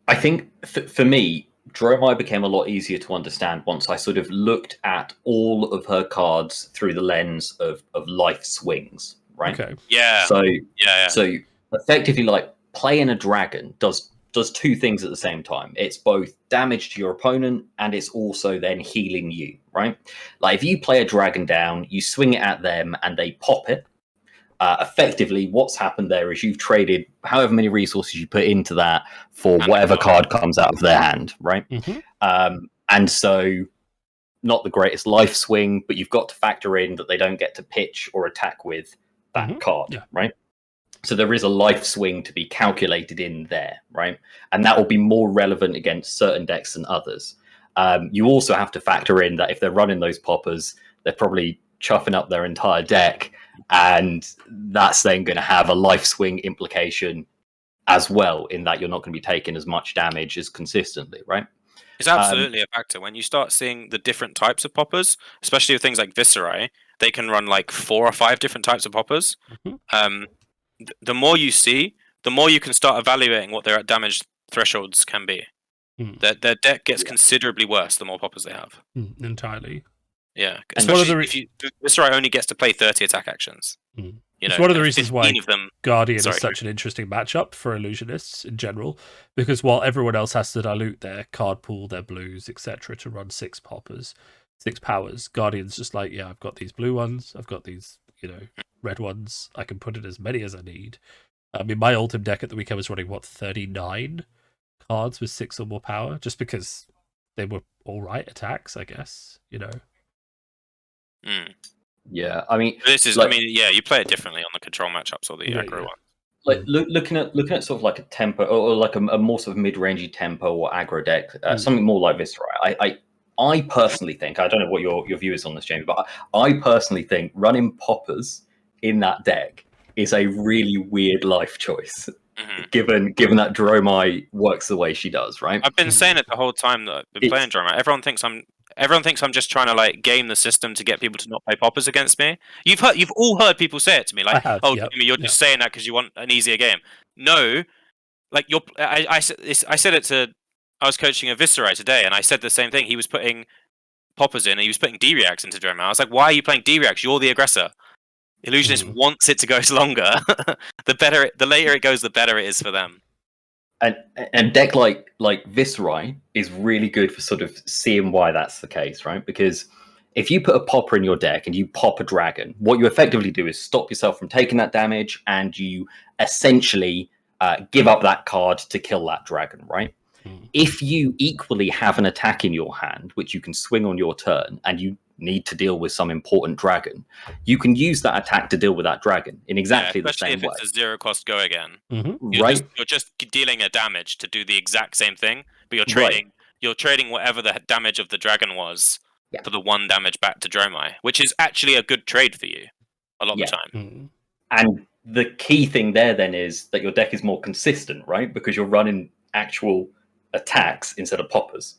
[SPEAKER 3] I think for me, Dromai became a lot easier to understand once I sort of looked at all of her cards through the lens of life swings, right?
[SPEAKER 1] Okay.
[SPEAKER 2] Yeah.
[SPEAKER 3] So effectively, like, playing a dragon does 2 things at the same time. It's both damage to your opponent and it's also then healing you, right? Like if you play a dragon down, you swing it at them and they pop it. Effectively, what's happened there is you've traded however many resources you put into that for whatever card comes out of their hand, right? And so, not the greatest life swing, but you've got to factor in that they don't get to pitch or attack with that card, right? So there is a life swing to be calculated in there, right? And that will be more relevant against certain decks than others. You also have to factor in that if they're running those poppers, they're probably chuffing up their entire deck, and that's then going to have a life swing implication as well, in that you're not going to be taking as much damage as consistently, right?
[SPEAKER 2] It's absolutely a factor. When you start seeing the different types of poppers, especially with things like Viscerai, they can run like 4 or 5 different types of poppers. The more you see, the more you can start evaluating what their damage thresholds can be. Their deck gets considerably worse the more poppers they have.
[SPEAKER 1] Entirely.
[SPEAKER 2] Yeah, especially if Viscerai only gets to play 30 attack actions.
[SPEAKER 1] It's one of the reasons why
[SPEAKER 2] them...
[SPEAKER 1] Guardian is such an interesting matchup for illusionists in general, because while everyone else has to dilute their card pool, their blues, etc., to run 6 poppers, 6 powers, Guardian's just like, yeah, I've got these blue ones, I've got these, red ones, I can put in as many as I need. I mean, my ultimate deck at the weekend was running, 39 cards with 6 or more power, just because they were alright attacks, I guess,
[SPEAKER 3] Yeah, I mean,
[SPEAKER 2] this is. Like, you play it differently on the control matchups or the aggro one.
[SPEAKER 3] Like looking at sort of like a tempo or like a more sort of mid-rangey tempo or aggro deck, something more like Viscerai. I personally think, I don't know what your view is on this, Jamie, but I personally think running poppers in that deck is a really weird life choice, given that Dromai works the way she does, right?
[SPEAKER 2] I've been saying it the whole time that I've been playing Dromai. Everyone thinks I'm just trying to like game the system to get people to not play poppers against me. You've all heard people say it to me, like, Jimmy, you're just saying that because you want an easier game. No, like I said it to. I was coaching a Viscerai today, and I said the same thing. He was putting poppers in, and he was putting D-reacts into Dromai. I was like, why are you playing D-reacts? You're the aggressor. Illusionist wants it to go longer. The later it goes, the better it is for them.
[SPEAKER 3] And deck like Viscerai is really good for sort of seeing why that's the case, right? Because if you put a popper in your deck and you pop a dragon, what you effectively do is stop yourself from taking that damage, and you essentially give up that card to kill that dragon, right? If you equally have an attack in your hand, which you can swing on your turn, and you need to deal with some important dragon, you can use that attack to deal with that dragon in exactly the same way.
[SPEAKER 2] Especially if it's a 0 cost go again.
[SPEAKER 3] Right?
[SPEAKER 2] You're just dealing a damage to do the exact same thing, but you're trading whatever the damage of the dragon was for the 1 damage back to Dromai, which is actually a good trade for you a lot of the time.
[SPEAKER 3] And the key thing there then is that your deck is more consistent, right? Because you're running actual attacks instead of poppers.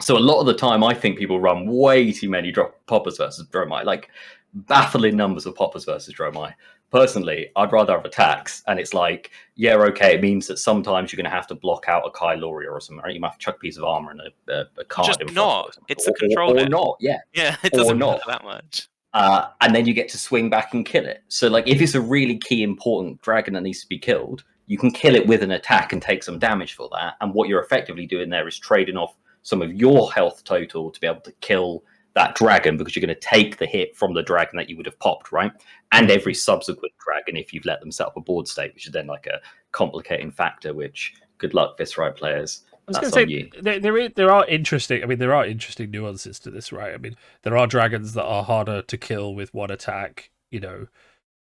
[SPEAKER 3] So a lot of the time, I think people run way too many poppers versus Dromai, like baffling numbers of poppers versus Dromai. Personally, I'd rather have attacks, and it's like, yeah, okay, it means that sometimes you're going to have to block out a Kylori or something, right? You might have to chuck a piece of armor and a card.
[SPEAKER 2] Just not. It's a control
[SPEAKER 3] or not, yeah.
[SPEAKER 2] Yeah, it doesn't matter that much.
[SPEAKER 3] And then you get to swing back and kill it. So, like, if it's a really key important dragon that needs to be killed, you can kill it with an attack and take some damage for that. And what you're effectively doing there is trading off some of your health total to be able to kill that dragon, because you're going to take the hit from the dragon that you would have popped, right? And every subsequent dragon if you've let them set up a board state, which is then like a complicating factor, which, good luck, Viscerai players.
[SPEAKER 1] I was going to say, there are interesting nuances to this, right? I mean, there are dragons that are harder to kill with 1 attack, the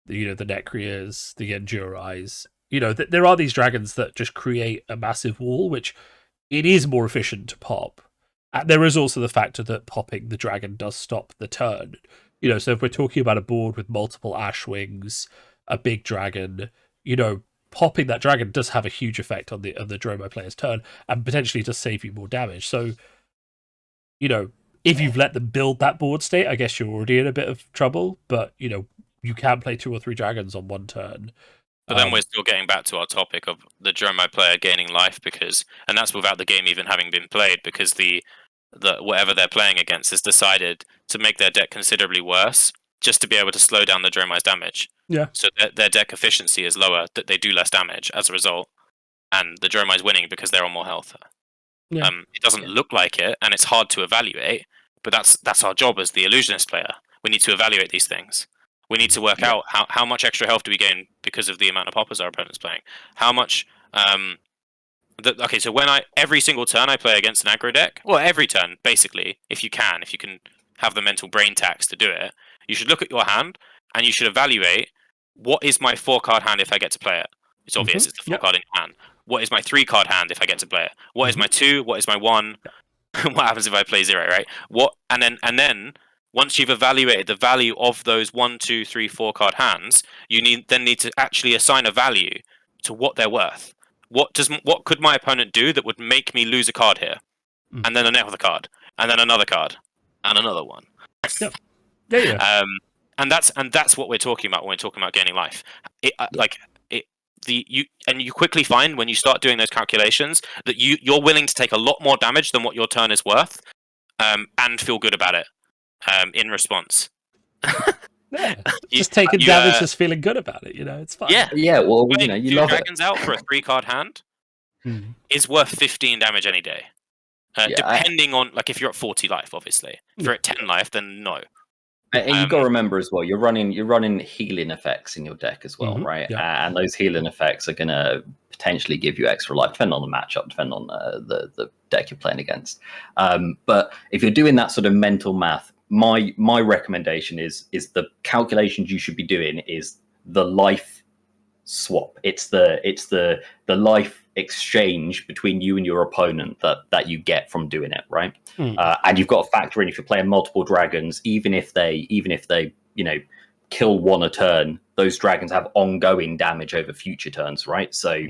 [SPEAKER 1] Necreas, the Endurais. There are these dragons that just create a massive wall, which it is more efficient to pop. And there is also the factor that popping the dragon does stop the turn. So if we're talking about a board with multiple Ash Wings, a big dragon, popping that dragon does have a huge effect on the Dromai player's turn, and potentially does save you more damage. So, if you've let them build that board state, I guess you're already in a bit of trouble. But, you can play 2 or 3 dragons on 1 turn.
[SPEAKER 2] But then we're still getting back to our topic of the Dromai player gaining life, and that's without the game even having been played, because the whatever they're playing against has decided to make their deck considerably worse just to be able to slow down the Dromai's damage.
[SPEAKER 1] Yeah.
[SPEAKER 2] So their deck efficiency is lower, that they do less damage as a result, and the Dromai's winning because they're on more health.
[SPEAKER 1] Yeah.
[SPEAKER 2] It doesn't look like it, and it's hard to evaluate, But that's our job as the illusionist player. We need to evaluate these things. We need to work out how much extra health do we gain because of the amount of poppers our opponent's playing. How much okay, so every single turn I play against an aggro deck, well, every turn basically, if you can have the mental brain tax to do it, you should look at your hand and you should evaluate what is my 4-card hand if I get to play it. It's obvious it's the 4-card in your hand. What is my 3-card hand if I get to play it? What is my 2? What is my 1? What happens if I play 0? Right? And then once you've evaluated the value of those 1, 2, 3, 4-card hands, you need to actually assign a value to what they're worth. What could my opponent do that would make me lose a card here, and then another card, and then another card, and another one? And that's what we're talking about when we're talking about gaining life. You quickly find when you start doing those calculations that you're willing to take a lot more damage than what your turn is worth, and feel good about it in response.
[SPEAKER 1] Just taking damage, just feeling good about it. It's fine.
[SPEAKER 3] Yeah. Well, you love
[SPEAKER 2] dragons out for a 3-card hand is worth 15 damage any day. Depending on if you're at 40 life, obviously. If you're at 10 life, then no.
[SPEAKER 3] And you've got to remember as well, you're running healing effects in your deck as well, right?
[SPEAKER 1] Yeah.
[SPEAKER 3] And those healing effects are going to potentially give you extra life, depending on the matchup, depending on the deck you're playing against. But if you're doing that sort of mental math, my recommendation is the calculations you should be doing is the life swap. It's the life exchange between you and your opponent that you get from doing it, right? And you've got to factor in, if you're playing multiple dragons, even if they kill one a turn, those dragons have ongoing damage over future turns, right? So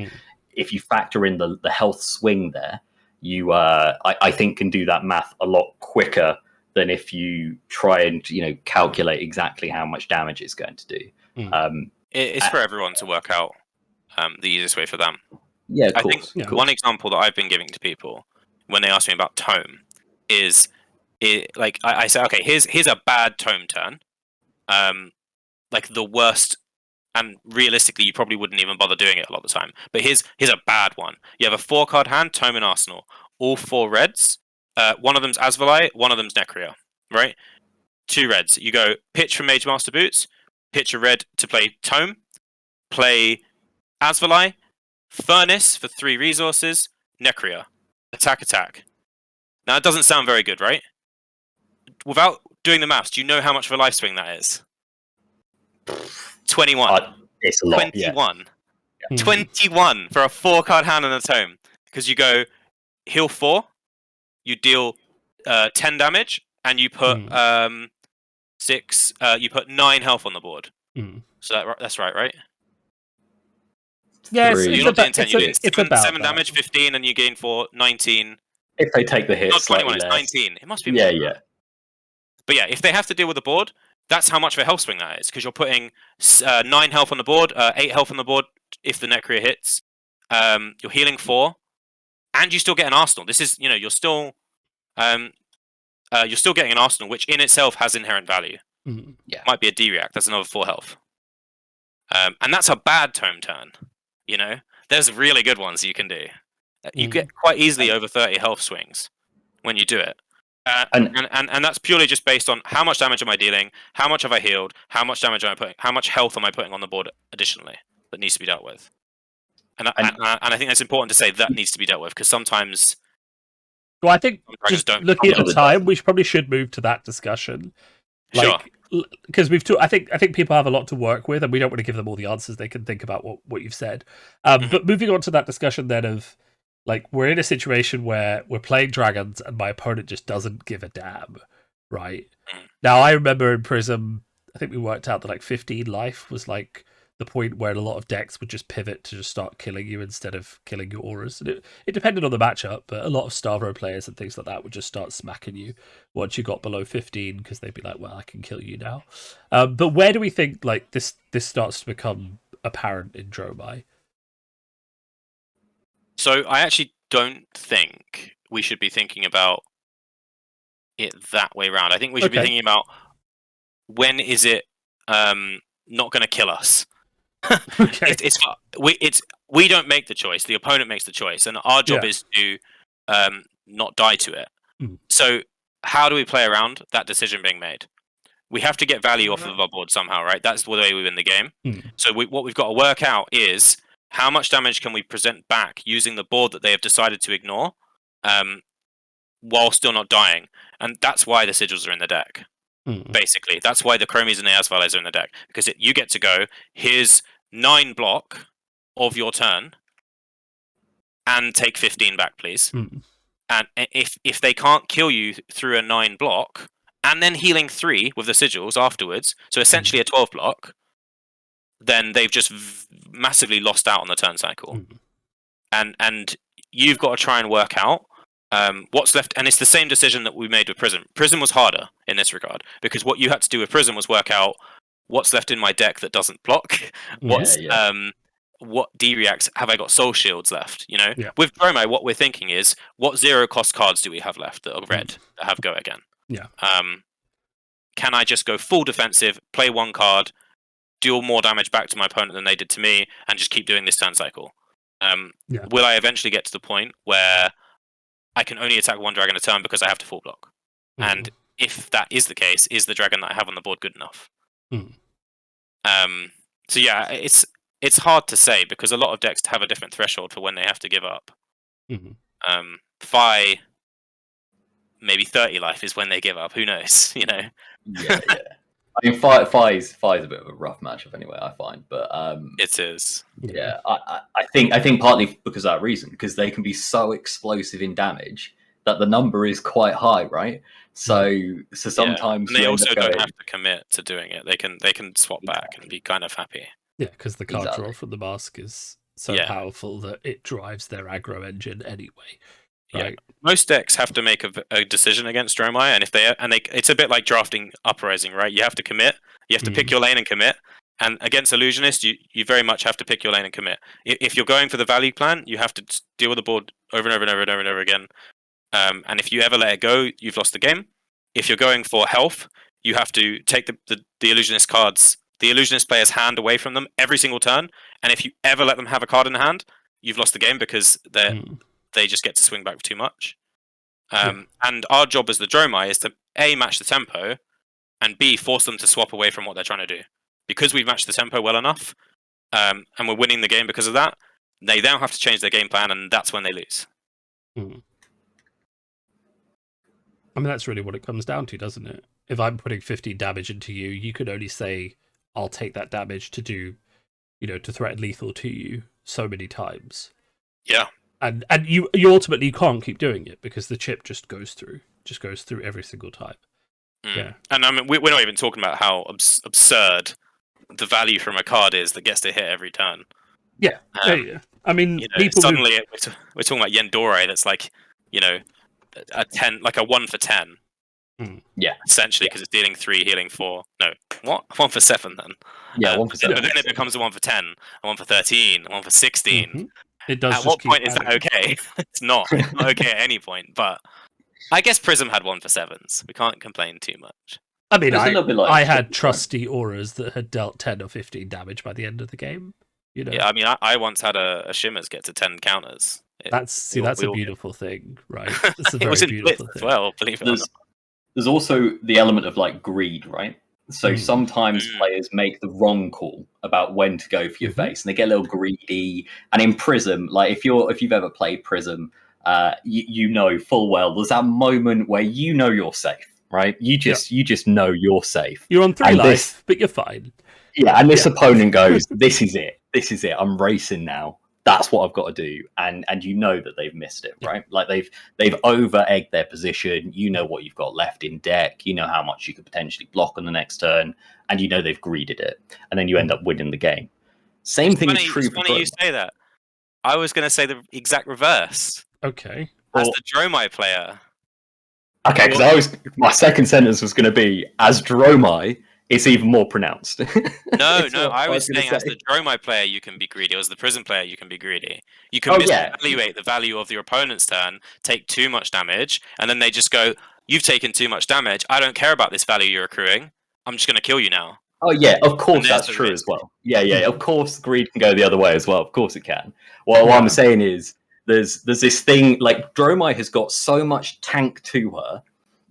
[SPEAKER 3] if you factor in the health swing there, you I think can do that math a lot quicker than if you try and calculate exactly how much damage it's going to do.
[SPEAKER 2] It's for everyone to work out the easiest way for them.
[SPEAKER 3] Yeah, of
[SPEAKER 2] I
[SPEAKER 3] course.
[SPEAKER 2] think one example that I've been giving to people when they ask me about tome is I say, okay, here's a bad tome turn, the worst, and realistically you probably wouldn't even bother doing it a lot of the time. But here's a bad one. You have a 4-card hand, tome in arsenal, all 4 reds. One of them's Asvalai, one of them's Necria, right? 2 reds. You go pitch for Mage Master Boots, pitch a red to play tome, play Asvalai, Furnace for 3 resources, Necria. Attack. Now, it doesn't sound very good, right? Without doing the maths, do you know how much of a life swing that is? 21.
[SPEAKER 3] It's a lot.
[SPEAKER 2] 21. Yeah. 21 for a 4-card hand and a tome. Because you go heal 4, you deal 10 damage, and you put 6. You put 9 health on the board. So that's right?
[SPEAKER 1] Yeah,
[SPEAKER 2] you're not doing 10.
[SPEAKER 1] It's about
[SPEAKER 2] 7 damage, 15, and you gain 4, 19.
[SPEAKER 3] If they take the hit,
[SPEAKER 2] not 21, it's 19. It must be more.
[SPEAKER 3] Yeah.
[SPEAKER 2] But yeah, if they have to deal with the board, that's how much of a health swing that is, because you're putting 9 health on the board, 8 health on the board if the Necria hits. You're healing 4, and you still get an arsenal. This is, you're still getting an arsenal, which in itself has inherent value.
[SPEAKER 3] Yeah,
[SPEAKER 2] might be a D-react. That's another 4 health, and that's a bad tome turn. There's really good ones you can do. You get quite easily over 30 health swings when you do it. And that's purely just based on how much damage am I dealing, how much have I healed, how much damage am I putting, how much health am I putting on the board additionally that needs to be dealt with. And I think that's important to say that needs to be dealt with, because sometimes.
[SPEAKER 1] Well, I think just looking at the time, we probably should move to that discussion.
[SPEAKER 2] Sure.
[SPEAKER 1] Because I think people have a lot to work with, and we don't want to give them all the answers. They can think about what you've said. But moving on to that discussion then of, we're in a situation where we're playing dragons and my opponent just doesn't give a damn, right? Now, I remember in Prism, I think we worked out that 15 life was the point where a lot of decks would just pivot to just start killing you instead of killing your auras. And it depended on the matchup, but a lot of Stavro players and things like that would just start smacking you once you got below 15, because they'd be like, well, I can kill you now. But where do we think this starts to become apparent in Dromai?
[SPEAKER 2] So I actually don't think we should be thinking about it that way around. I think we should be thinking about, when is it not going to kill us?
[SPEAKER 1] Okay.
[SPEAKER 2] We don't make the choice. The opponent makes the choice, and our job is to not die to it. So how do we play around that decision being made? We have to get value off of our board somehow, right? That's the way we win the game. So what we've got to work out is how much damage can we present back using the board that they have decided to ignore, while still not dying. And that's why the sigils are in the deck. Basically, that's why the chromies and the as valets are in the deck, because you get to go, here's 9 block of your turn, and take 15 back, please. And if they can't kill you through a 9 block, and then healing 3 with the sigils afterwards, so essentially a 12 block, then they've just massively lost out on the turn cycle. And you've got to try and work out what's left, and it's the same decision that we made with Prism. Prism was harder in this regard, because what you had to do with Prism was work out what's left in my deck that doesn't block, what D-reacts have I got soul shields left, you know? With Dromai, what we're thinking is, what 0-cost cards do we have left that are red, that have go again? Can I just go full defensive, play 1 card, deal more damage back to my opponent than they did to me, and just keep doing this turn cycle? Will I eventually get to the point where I can only attack 1 dragon a turn because I have to full block? And if that is the case, is the dragon that I have on the board good enough? So yeah, it's hard to say, because a lot of decks have a different threshold for when they have to give up. Fi, maybe 30 life is when they give up. Who knows? You know.
[SPEAKER 3] I mean, Fi is a bit of a rough matchup anyway, I find, but
[SPEAKER 2] it is.
[SPEAKER 3] Yeah, I think partly because of that reason, because they can be so explosive in damage that the number is quite high, right? So sometimes
[SPEAKER 2] and they also don't have to commit to doing it. They can swap back and be kind of happy.
[SPEAKER 1] Yeah, because the card draw from the mask is so powerful that it drives their aggro engine anyway. Right?
[SPEAKER 2] Yeah, most decks have to make a decision against Dromai, and it's a bit like drafting Uprising, right? You have to commit. You have to pick your lane and commit. And against Illusionist, you very much have to pick your lane and commit. If you're going for the value plan, you have to deal with the board over and over and over and over and over again. And if you ever let it go, you've lost the game. If you're going for health, you have to take the Illusionist cards, the Illusionist player's hand away from them every single turn. And if you ever let them have a card in the hand, you've lost the game, because they just get to swing back too much. And our job as the Dromai is to A, match the tempo, and B, force them to swap away from what they're trying to do. Because we've matched the tempo well enough, and we're winning the game because of that, they now have to change their game plan, and that's when they lose.
[SPEAKER 1] I mean, that's really what it comes down to, doesn't it? If I'm putting 15 damage into you, you could only say, I'll take that damage to do, to threaten lethal to you so many times.
[SPEAKER 2] Yeah.
[SPEAKER 1] And you ultimately can't keep doing it, because the chip just goes through every single time. Yeah.
[SPEAKER 2] And I mean, we're not even talking about how absurd the value from a card is that gets to hit every turn.
[SPEAKER 1] Yeah. I mean, people
[SPEAKER 2] suddenly we're talking about Yendore that's like, a 10, like a 1 for 10.
[SPEAKER 3] Yeah.
[SPEAKER 2] Essentially, because it's dealing 3, healing 4. No, what? 1 for 7 then.
[SPEAKER 3] Yeah, 1 for 7.
[SPEAKER 2] But then it becomes a 1 for 10, a 1 for 13, a 1 for 16.
[SPEAKER 1] It does.
[SPEAKER 2] At what point is that okay? It's not. It's not okay at any point. But I guess Prism had 1 for 7s. We can't complain too much.
[SPEAKER 1] I mean, I had trusty auras that had dealt 10 or 15 damage by the end of the game.
[SPEAKER 2] Yeah, I mean, I once had a Shimmers get to 10 counters.
[SPEAKER 1] That's a beautiful thing, right? It's a very beautiful thing.
[SPEAKER 2] As well, believe it or not.
[SPEAKER 3] There's also the element of like greed, right? So sometimes players make the wrong call about when to go for your face, and they get a little greedy. And in Prism, like if you've ever played Prism, you know full well there's that moment where you're safe, right? You just know you're safe.
[SPEAKER 1] You're on 3 life, but you're fine.
[SPEAKER 3] Yeah, and this opponent goes, "This is it. This is it. I'm racing now. That's what I've got to do," and you know that they've missed it, right? Like they've over-egged their position. You know what you've got left in deck. You know how much you could potentially block on the next turn, and you know they've greeded it, and then you end up winning the game. Same thing is true.
[SPEAKER 2] It's funny you say that. I was going to say the exact reverse.
[SPEAKER 1] Okay.
[SPEAKER 2] As the Dromai player.
[SPEAKER 3] Okay, because my second sentence was going to be, as Dromai, it's even more pronounced.
[SPEAKER 2] No, I was saying as the Dromai player, you can be greedy. As the Prism player, you can be greedy. You can misevaluate the value of your opponent's turn, take too much damage, and then they just go, "You've taken too much damage. I don't care about this value you're accruing. I'm just going to kill you now."
[SPEAKER 3] Oh yeah, of course that's true as well. Yeah. Of course, greed can go the other way as well. Of course it can. Well, what I'm saying is, there's this thing like Dromai has got so much tank to her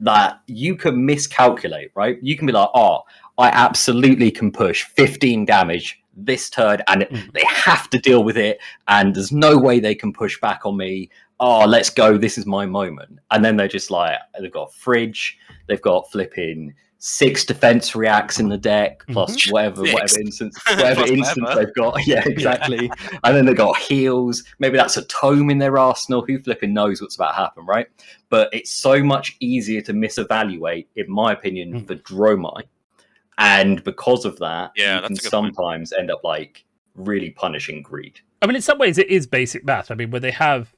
[SPEAKER 3] that you can miscalculate, right? You can be like, oh, I absolutely can push 15 damage this turn, and they have to deal with it, and there's no way they can push back on me. Oh, let's go. This is my moment. And then they're just like, they've got a fridge, they've got flipping 6 defense reacts in the deck, plus whatever instance they've got. Yeah, exactly. And then they've got heals. Maybe that's a tome in their arsenal. Who flipping knows what's about to happen, right? But it's so much easier to misevaluate, in my opinion, for Dromai. And because of that, you can sometimes end up like really punishing greed.
[SPEAKER 1] I mean, in some ways, it is basic math. I mean, when they have,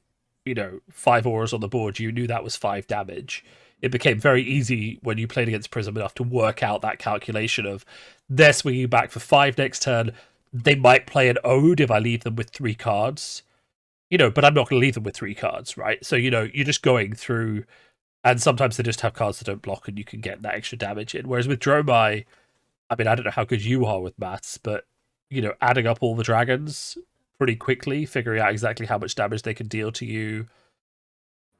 [SPEAKER 1] 5 auras on the board, you knew that was 5 damage. It became very easy when you played against Prism enough to work out that calculation of they're swinging back for 5 next turn. They might play an Ode if I leave them with 3 cards, but I'm not going to leave them with 3 cards, right? So, you're just going through, and sometimes they just have cards that don't block and you can get that extra damage in. Whereas with Dromai, I mean, I don't know how good you are with maths, but, adding up all the dragons pretty quickly, figuring out exactly how much damage they can deal to you,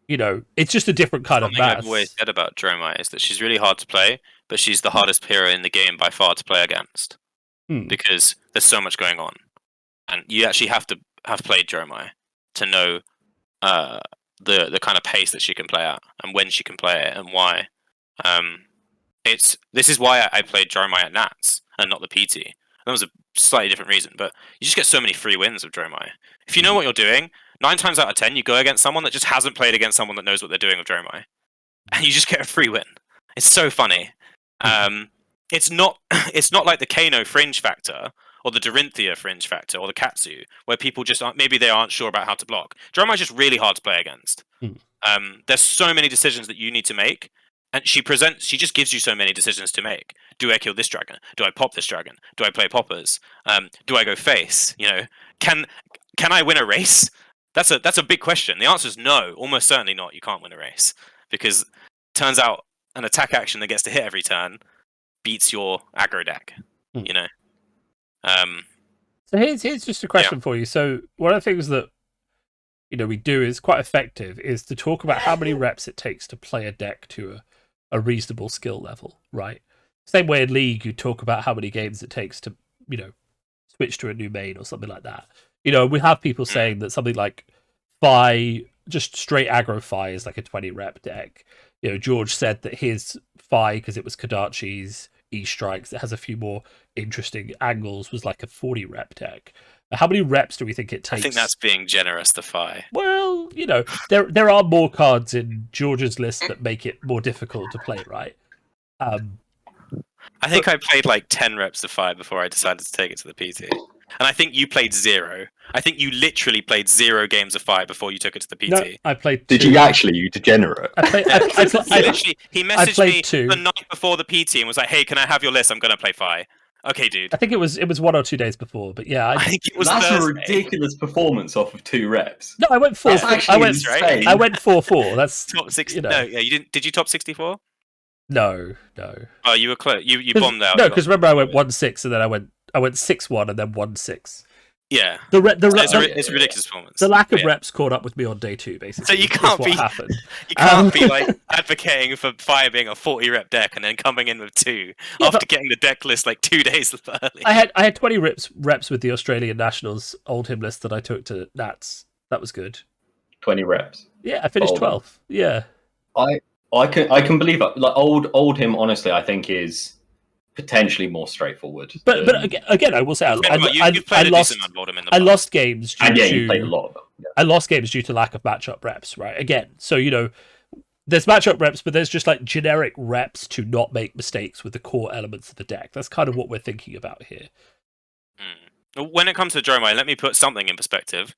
[SPEAKER 1] it's just a different kind of math.
[SPEAKER 2] Something I've always said about Dromai is that she's really hard to play, but she's the hardest hero in the game by far to play against. Because there's so much going on. And you actually have to have played Dromai to know the kind of pace that she can play at, and when she can play it, and why. This is why I played Dromai at Nats and not the PT. That was a slightly different reason, but you just get so many free wins of Dromai. If you know what you're doing, 9 times out of 10, you go against someone that just hasn't played against someone that knows what they're doing with Dromai, and you just get a free win. It's so funny. It's not like the Kano fringe factor or the Dorinthia fringe factor or the Katsu, where people just maybe they aren't sure about how to block. Dromai is just really hard to play against. There's so many decisions that you need to make. And she just gives you so many decisions to make. Do I kill this dragon? Do I pop this dragon? Do I play poppers? Do I go face? Can I win a race? That's a big question. The answer is no. Almost certainly not. You can't win a race, because turns out an attack action that gets to hit every turn beats your aggro deck.
[SPEAKER 1] So here's just a question for you. So one of the things that we do is quite effective is to talk about how many reps it takes to play a deck to a reasonable skill level, right? Same way in League, you talk about how many games it takes to, switch to a new main or something like that. We have people saying that something like Phi, just straight aggro Phi, is like a 20 rep deck. George said that his Phi, because it was Kodachi's E-Strikes, that has a few more interesting angles, was like a 40 rep deck. How many reps do we think it takes?
[SPEAKER 2] I think that's being generous to Phi.
[SPEAKER 1] Well, there are more cards in George's list that make it more difficult to play, right?
[SPEAKER 2] I think I played like 10 reps to Phi before I decided to take it to the PT. And I think you played 0. I think you literally played 0 games of Phi before you took it to the PT.
[SPEAKER 1] No, I played 2.
[SPEAKER 3] Did you actually, you degenerate?
[SPEAKER 2] He messaged me
[SPEAKER 1] two.
[SPEAKER 2] the night before the PT and was like, "Hey, can I have your list? I'm going to play Phi." Okay, dude.
[SPEAKER 1] I think it was 1 or 2 days before, but yeah,
[SPEAKER 2] I think it was
[SPEAKER 3] That's
[SPEAKER 2] Thursday.
[SPEAKER 3] a ridiculous performance off of 2 reps.
[SPEAKER 1] No, I went 4. I went
[SPEAKER 3] insane.
[SPEAKER 1] I went 4-4. That's
[SPEAKER 2] top 60. No, yeah, you didn't. Did you top 64?
[SPEAKER 1] No.
[SPEAKER 2] Oh, you were close. You bombed out.
[SPEAKER 1] No, because remember I went 1-6 and then I went 6-1 and then 1-6.
[SPEAKER 2] Yeah, it's a ridiculous performance.
[SPEAKER 1] The lack of reps caught up with me on day 2, basically.
[SPEAKER 2] So you can't be
[SPEAKER 1] happened.
[SPEAKER 2] You can't be like advocating for Fire being a 40 rep deck and then coming in with 2 after getting the deck list like 2 days early.
[SPEAKER 1] I had 20 reps with the Australian Nationals Oldhim list that I took to Nats. That was good.
[SPEAKER 3] 20 reps.
[SPEAKER 1] Yeah, I finished 12. Yeah.
[SPEAKER 3] I can believe it. Like Oldhim, honestly, I think is potentially more straightforward.
[SPEAKER 1] But again, I will say I lost games due
[SPEAKER 3] you played a lot of them. Yeah.
[SPEAKER 1] I lost games due to lack of matchup reps, right? Again, so there's matchup reps, but there's just like generic reps to not make mistakes with the core elements of the deck. That's kind of what we're thinking about here.
[SPEAKER 2] When it comes to Dromai, let me put something in perspective.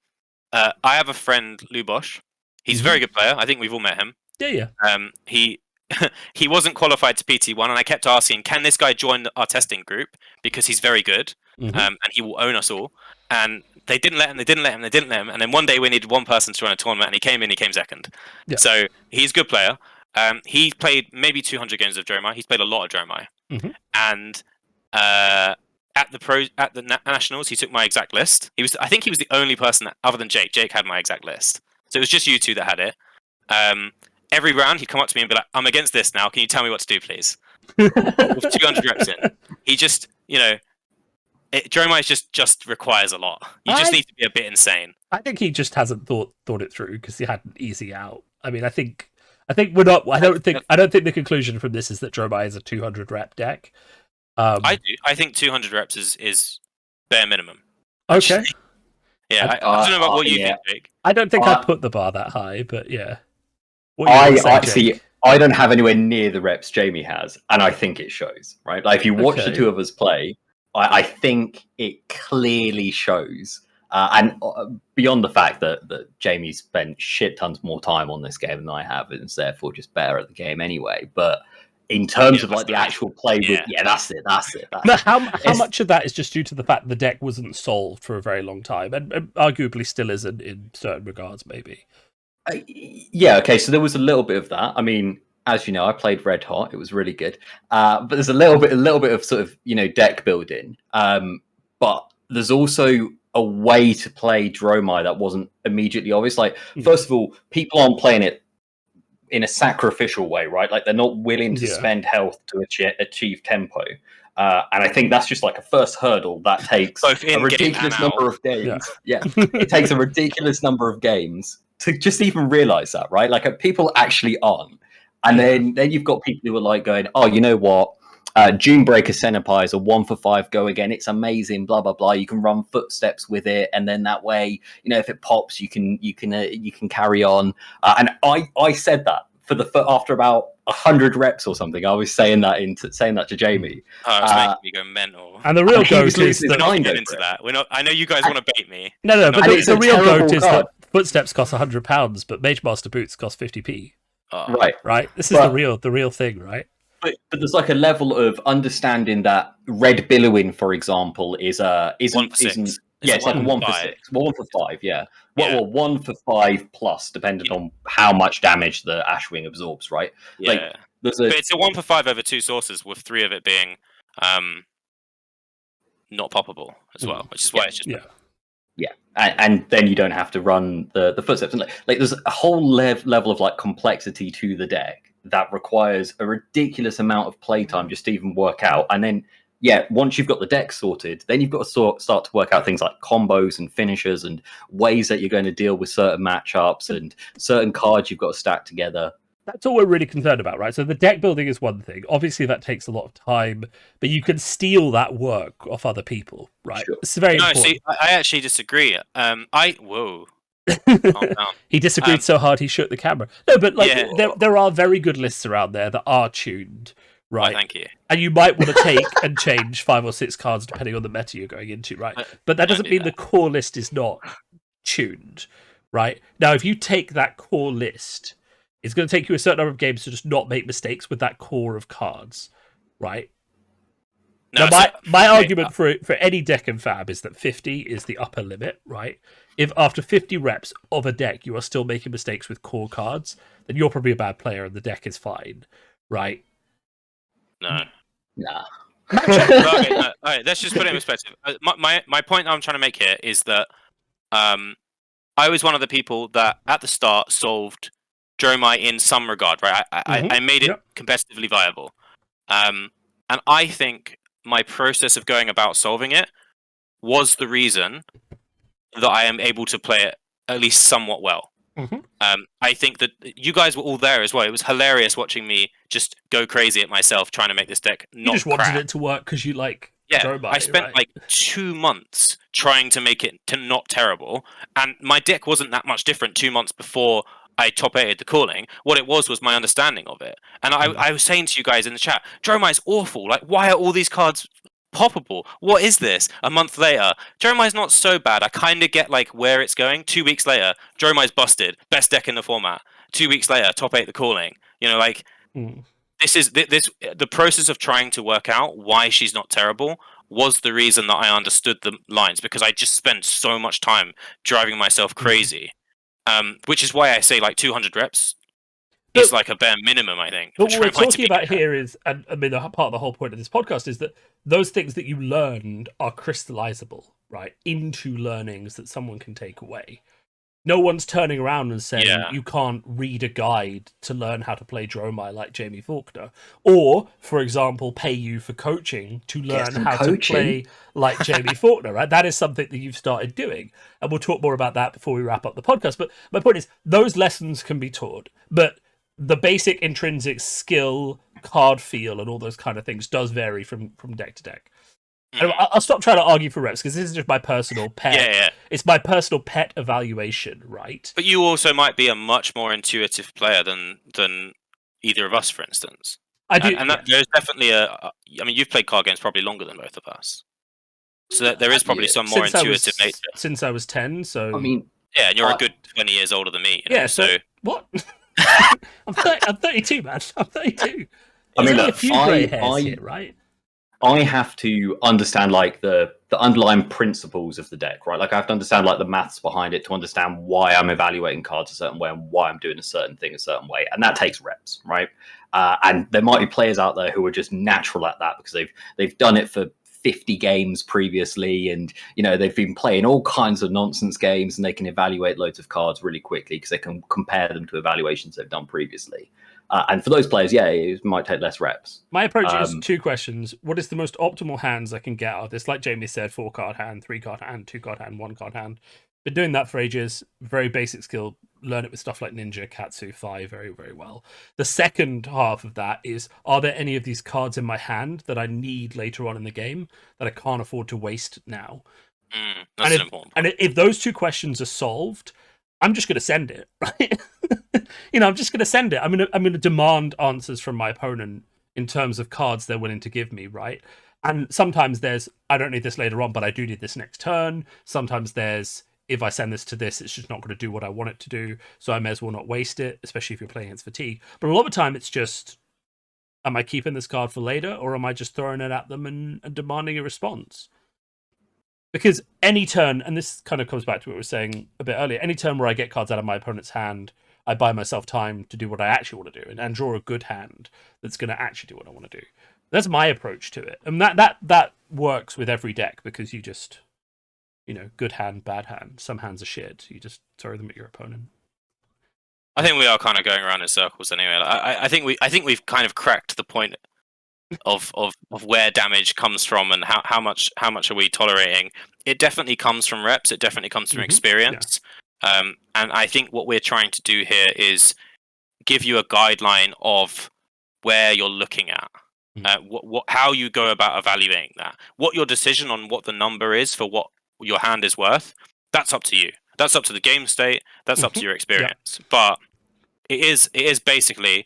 [SPEAKER 2] I have a friend, Lou Bosch. He's a very good player. I think we've all met him.
[SPEAKER 1] Yeah.
[SPEAKER 2] He wasn't qualified to PT1, and I kept asking, can this guy join our testing group? Because he's very good, and he will own us all. And they didn't let him, and then one day we needed one person to run a tournament, and he came second. Yeah. So he's a good player. He played maybe 200 games of Dromai. He's played a lot of Dromai. And at the Nationals, he took my exact list. I think he was the only person other than Jake. Jake had my exact list. So it was just you two that had it. every round he'd come up to me and be like, "I'm against this now. Can you tell me what to do, please?" With 200 reps in, he just, Dromai just requires a lot. You just need to be a bit insane.
[SPEAKER 1] I think he just hasn't thought it through because he had an easy out. I mean, I think we're not. I don't think the conclusion from this is that Dromai is a 200 rep deck.
[SPEAKER 2] I do. I think 200 reps is bare minimum.
[SPEAKER 1] Okay.
[SPEAKER 2] Yeah, I don't know about what you think, Jake.
[SPEAKER 1] I don't think I'd put the bar that high, but yeah.
[SPEAKER 3] I don't have anywhere near the reps Jamie has, and I think it shows, right? Like if you watch the two of us play, I think it clearly shows. And beyond the fact that Jamie spent shit tons more time on this game than I have, and is therefore just better at the game anyway. But in terms of like the actual play, that's it.
[SPEAKER 1] But how much of that is just due to the fact the deck wasn't solved for a very long time, and arguably still isn't in certain regards, maybe.
[SPEAKER 3] Okay, so there was a little bit of that. I mean, as you know, I played Red Hot; it was really good. But there's a little bit of sort of deck building. But there's also a way to play Dromai that wasn't immediately obvious. Like, first of all, people aren't playing it in a sacrificial way, right? Like they're not willing to spend health to achieve tempo. And I think that's just like a first hurdle that takes a ridiculous number of games. Yeah, it takes a ridiculous number of games to just even realize that, right? Like people actually aren't. And then you've got people who are like going, oh, you know what? Junebreaker Senpai is a 1-for-5 go again. It's amazing, blah blah blah. You can run footsteps with it, and then that way, if it pops, you can carry on. And I said that after about 100 reps or something. I was saying that to Jamie.
[SPEAKER 2] Oh, it was making me go mental.
[SPEAKER 1] And the real goat is
[SPEAKER 2] we're not getting into that. We're not. I know you guys want to bait me.
[SPEAKER 1] No, but the real goat is that footsteps cost £100, but Mage Master boots cost 50p.
[SPEAKER 2] Oh.
[SPEAKER 1] Right. This is the real thing, right?
[SPEAKER 3] But there's like a level of understanding that red billowing, for example, is
[SPEAKER 2] 1 for 6.
[SPEAKER 3] It's like a 1 for 6. Well, 1 for 5, yeah. Well, 1 for 5 plus, depending on how much damage the Ashwing absorbs, right?
[SPEAKER 2] Yeah. But it's a 1 for 5 over 2 sources, with 3 of it being not poppable as well, which is why it's just...
[SPEAKER 3] Yeah, and then you don't have to run the footsteps. And like there's a whole level of like complexity to the deck that requires a ridiculous amount of playtime just to even work out. And then, once you've got the deck sorted, then you've got to start to work out things like combos and finishers and ways that you're going to deal with certain matchups and certain cards you've got to stack together.
[SPEAKER 1] That's all we're really concerned about, right? So the deck building is one thing. Obviously, that takes a lot of time, but you can steal that work off other people, right?
[SPEAKER 3] Sure.
[SPEAKER 1] It's very important.
[SPEAKER 2] See, I actually disagree. Whoa.
[SPEAKER 1] He disagreed so hard he shook the camera. No, but there are very good lists around there that are tuned, right?
[SPEAKER 2] Oh, thank you.
[SPEAKER 1] And you might want to take and change 5 or 6 cards depending on the meta you're going into, right? But that doesn't mean the core list is not tuned, right? Now, if you take that core list, it's going to take you a certain number of games to just not make mistakes with that core of cards, right?
[SPEAKER 2] No,
[SPEAKER 1] now, my argument for any deck in Fab is that 50 is the upper limit, right? If after 50 reps of a deck you are still making mistakes with core cards, then you're probably a bad player and the deck is fine, right?
[SPEAKER 2] No.
[SPEAKER 3] Nah.
[SPEAKER 2] Okay, no. All right, let's just put it in perspective. My point I'm trying to make here is that I was one of the people that at the start solved Dromai in some regard, right? I made it competitively viable. And I think my process of going about solving it was the reason that I am able to play it at least somewhat well. I think that you guys were all there as well. It was hilarious watching me just go crazy at myself trying to make this deck not
[SPEAKER 1] You just
[SPEAKER 2] crap.
[SPEAKER 1] wanted it to work because you like Dromai,
[SPEAKER 2] I spent like 2 months trying to make it to not terrible, and my deck wasn't that much different 2 months before I top 8'd the calling. What it was my understanding of it. And I was saying to you guys in the chat, Dromai's awful. Like, why are all these cards poppable? What is this? A month later, Dromai's not so bad. I kind of get like where it's going. 2 weeks later, Dromai's busted. Best deck in the format. 2 weeks later, top 8 the calling. This is the process of trying to work out why she's not terrible was the reason that I understood the lines, because I just spent so much time driving myself crazy. Which is why I say like 200 reps is like a bare minimum, I think.
[SPEAKER 1] But what we're talking about here is, and I mean, part of the whole point of this podcast is that those things that you learned are crystallizable, right, into learnings that someone can take away, no one's turning around and saying
[SPEAKER 2] Yeah.
[SPEAKER 1] you can't read a guide to learn how to play Dromai like Jamie Faulkner, or, for example, pay you for coaching to learn how to play like Jamie Faulkner. Right? That is something that you've started doing, and we'll talk more about that before we wrap up the podcast. But my point is, those lessons can be taught, but the basic intrinsic skill, card feel, and all those kind of things does vary from deck to deck. I'll stop trying to argue for reps because this is just my personal pet.
[SPEAKER 2] Yeah.
[SPEAKER 1] It's my personal pet evaluation, right?
[SPEAKER 2] But you also might be a much more intuitive player than either of us, for instance.
[SPEAKER 1] I do,
[SPEAKER 2] and there's definitely I mean, you've played card games probably longer than both of us, so there is probably some more intuitive nature.
[SPEAKER 1] Since I was 10, so
[SPEAKER 3] I mean,
[SPEAKER 2] yeah, and you're a good 20 years older than me.
[SPEAKER 1] Yeah. So what? I'm 32, man. I'm 32.
[SPEAKER 3] I mean,
[SPEAKER 1] only
[SPEAKER 3] look,
[SPEAKER 1] a few grey hairs here, right?
[SPEAKER 3] I have to understand like the underlying principles of the deck, right? Like I have to understand like the maths behind it to understand why I'm evaluating cards a certain way and why I'm doing a certain thing a certain way, and that takes reps, right? And there might be players out there who are just natural at that because they've done it for 50 games previously, and you know they've been playing all kinds of nonsense games, and they can evaluate loads of cards really quickly because they can compare them to evaluations they've done previously. And for those players, yeah, it might take less reps.
[SPEAKER 1] My approach is 2 questions. What is the most optimal hands I can get out of this? Like Jamie said, 4-card hand, 3-card hand, 2-card hand, 1-card hand. Been doing that for ages. Very basic skill. Learn it with stuff like Ninja, Katsu, Fi very, very well. The second half of that is, are there any of these cards in my hand that I need later on in the game that I can't afford to waste now?
[SPEAKER 2] That's an important point.
[SPEAKER 1] And if those 2 questions are solved, I'm just going to send it, right? I'm just going to send it. I'm going to demand answers from my opponent in terms of cards they're willing to give me, right? And sometimes there's, I don't need this later on, but I do need this next turn. Sometimes there's, if I send this to this, it's just not going to do what I want it to do, so I may as well not waste it, especially if you're playing against fatigue. But a lot of the time, it's just, am I keeping this card for later, or am I just throwing it at them and demanding a response? Because any turn, and this kind of comes back to what we were saying a bit earlier, any turn where I get cards out of my opponent's hand, I buy myself time to do what I actually want to do and draw a good hand that's going to actually do what I want to do. That's my approach to it. And that works with every deck because you just, good hand, bad hand. Some hands are shit. You just throw them at your opponent.
[SPEAKER 2] I think we are kind of going around in circles anyway. I think we've kind of cracked the point of where damage comes from and how much are we tolerating. It definitely comes from reps. It definitely comes from experience. Yeah. And I think what we're trying to do here is give you a guideline of where you're looking at, how you go about evaluating that, what your decision on what the number is for what your hand is worth. That's up to you. That's up to the game state. That's up to your experience. Yeah. But it is basically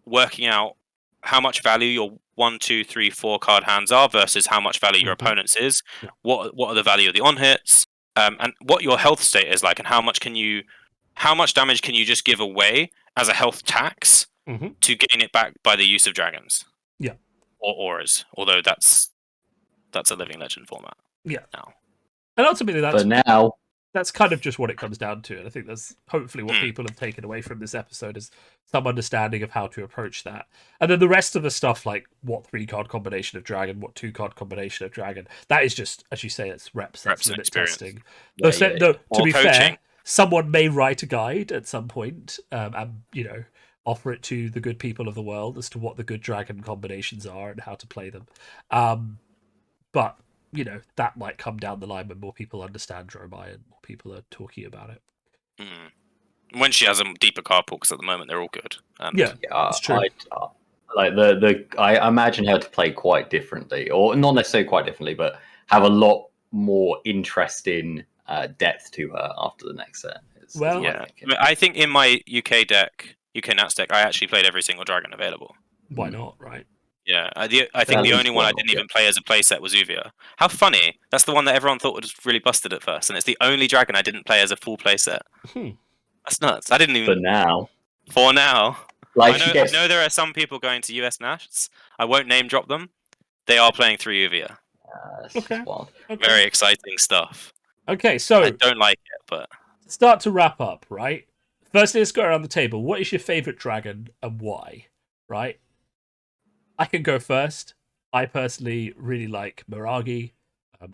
[SPEAKER 2] working out how much value your 1, 2, 3, 4 card hands are versus how much value your opponent's is. Yeah. What are the value of the on hits, and what your health state is like, and how much damage can you just give away as a health tax to gain it back by the use of dragons?
[SPEAKER 1] Yeah,
[SPEAKER 2] or auras. Although that's a living legend format.
[SPEAKER 1] Yeah.
[SPEAKER 2] Now,
[SPEAKER 1] and ultimately
[SPEAKER 3] that's
[SPEAKER 1] that's kind of just what it comes down to. And I think that's hopefully what people have taken away from this episode is some understanding of how to approach that. And then the rest of the stuff, like what 3-card combination of dragon, what 2-card combination of dragon, that is just, as you say, it's reps and limit testing.
[SPEAKER 3] Yeah,
[SPEAKER 1] to be fair, someone may write a guide at some point and, offer it to the good people of the world as to what the good dragon combinations are and how to play them. But that might come down the line when more people understand Dromai and more people are talking about it.
[SPEAKER 2] When she has a deeper card pool, because at the moment they're all good.
[SPEAKER 1] Yeah, it's true.
[SPEAKER 3] I imagine her to play quite differently, or not necessarily quite differently, but have a lot more interesting depth to her after the next set.
[SPEAKER 2] I think in my UK Nats deck, I actually played every single dragon available.
[SPEAKER 1] Why not, right?
[SPEAKER 2] Yeah, I think the only one I didn't even play as a playset was Uvia. How funny! That's the one that everyone thought was really busted at first, and it's the only dragon I didn't play as a full playset. That's nuts. I didn't even. For now. I know there are some people going to US Nats. I won't name drop them. They are playing through Uvia.
[SPEAKER 1] Okay.
[SPEAKER 2] Very exciting stuff.
[SPEAKER 1] Okay, so
[SPEAKER 2] I don't like it, but
[SPEAKER 1] start to wrap up, right? Firstly, let's go around the table. What is your favorite dragon and why? Right? I can go first. I personally really like Miragi.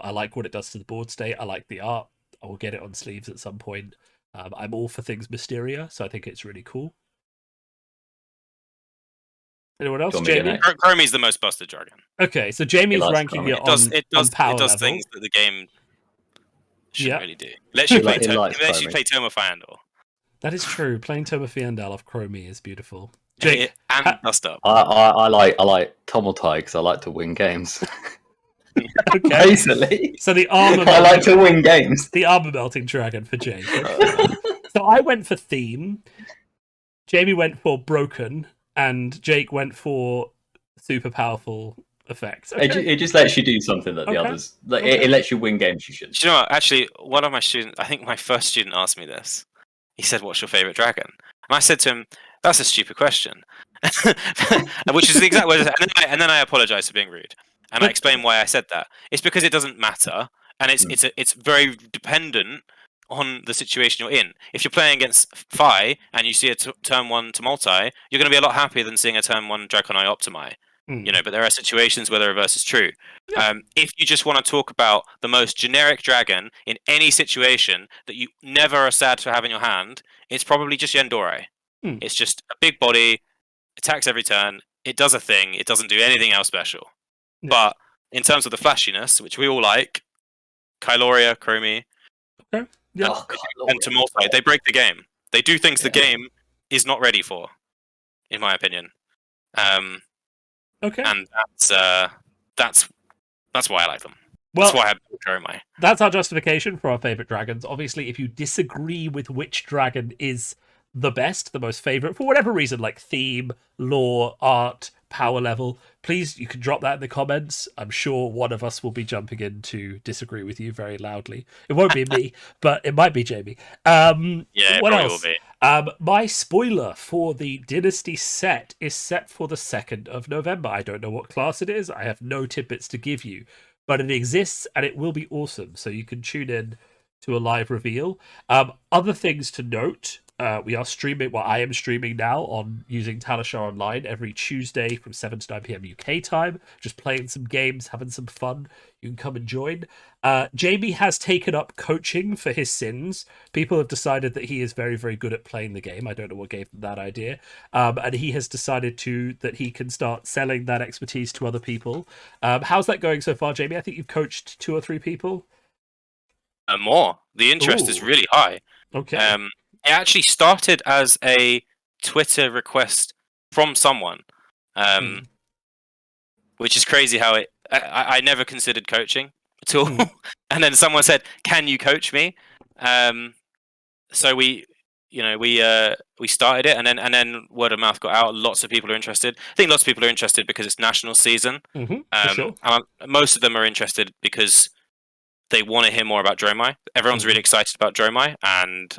[SPEAKER 1] I like what it does to the board state. I like the art. I will get it on sleeves at some point. I'm all for things Mysteria, so I think it's really cool. Anyone else?
[SPEAKER 3] Do you want me to go
[SPEAKER 1] Jamie?
[SPEAKER 3] next?
[SPEAKER 2] Chromie's the most busted dragon.
[SPEAKER 1] Okay, so Jamie's
[SPEAKER 3] likes
[SPEAKER 1] ranking
[SPEAKER 3] Chromie.
[SPEAKER 1] it on power
[SPEAKER 2] It does
[SPEAKER 1] level.
[SPEAKER 2] things that the game shouldn't
[SPEAKER 1] Yeah.
[SPEAKER 2] really do. Lets you play
[SPEAKER 3] It likes
[SPEAKER 2] Toma Fandor.
[SPEAKER 1] That is true. Playing Toma Fiendal of Chromie is beautiful. Jake,
[SPEAKER 2] and Dust Up.
[SPEAKER 3] I like Tomotai because I like to win games.
[SPEAKER 1] okay.
[SPEAKER 3] Basically,
[SPEAKER 1] So the armor
[SPEAKER 3] I like to win games.
[SPEAKER 1] the armor melting dragon for Jake. So I went for theme. Jamie went for broken, and Jake went for super powerful effects. Okay.
[SPEAKER 3] It just lets you do something that the others. Like, it lets you win games you shouldn't.
[SPEAKER 2] Do you know what? Actually, one of my students, I think my first student asked me this. He said, "What's your favorite dragon?" And I said to him, "That's a stupid question," which is the exact word. And then I apologized for being rude, and I explained why I said that. It's because it doesn't matter, and it's very dependent on the situation you're in. If you're playing against Phi and you see a turn 1 to multi, you're going to be a lot happier than seeing a turn 1 Draconai Optimi. You know, but there are situations where the reverse is true. Yeah. If you just want to talk about the most generic dragon in any situation that you never are sad to have in your hand, it's probably just Yendore. It's just a big body, attacks every turn, it does a thing, it doesn't do anything else special. Yeah. But in terms of the flashiness, which we all like, Kyloria, Chromie,
[SPEAKER 1] yeah.
[SPEAKER 2] and to multi, they break the game. They do things the game is not ready for, in my opinion.
[SPEAKER 1] Okay.
[SPEAKER 2] And that's why I like them.
[SPEAKER 1] Well,
[SPEAKER 2] that's why I have Dromai.
[SPEAKER 1] That's our justification for our favorite dragons. Obviously, if you disagree with which dragon is the best, the most favorite, for whatever reason, like theme, lore, art, power level, please, you can drop that in the comments. I'm sure one of us will be jumping in to disagree with you very loudly. It won't be me, but it might be Jamie. What else? Will be. My spoiler for the Dynasty set is set for the 2nd of November. I don't know what class it is. I have no tidbits to give you, but it exists and it will be awesome. So you can tune in to a live reveal. Other things to note. We are streaming, I am streaming now on using Talishar Online every Tuesday from 7 to 9 p.m. UK time, just playing some games, having some fun. You can come and join. Jamie has taken up coaching for his sins. People have decided that he is very, very good at playing the game. I don't know what gave them that idea. And he has decided that he can start selling that expertise to other people. How's that going so far, Jamie? I think you've coached 2 or 3 people.
[SPEAKER 2] More. The interest is really high.
[SPEAKER 1] Okay.
[SPEAKER 2] It actually started as a Twitter request from someone, which is crazy how I never considered coaching at all. And then someone said, "Can you coach me?" So we started it, and then word of mouth got out. Lots of people are interested. I think lots of people are interested because it's national season.
[SPEAKER 1] For sure.
[SPEAKER 2] And most of them are interested because they want to hear more about Dromai. Everyone's really excited about Dromai, and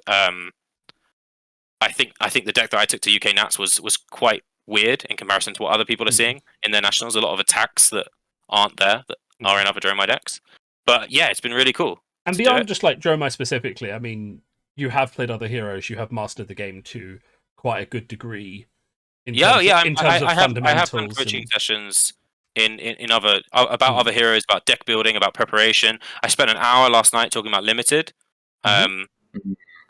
[SPEAKER 2] I think the deck that I took to UK Nats was quite weird in comparison to what other people are seeing in their nationals. A lot of attacks that aren't there that are in other Dromai decks. But yeah, it's been really cool.
[SPEAKER 1] And beyond just like Dromai specifically, I mean, you have played other heroes, you have mastered the game to quite a good degree.
[SPEAKER 2] I have done coaching sessions in other about other heroes, about deck building, about preparation. I spent an hour last night talking about limited.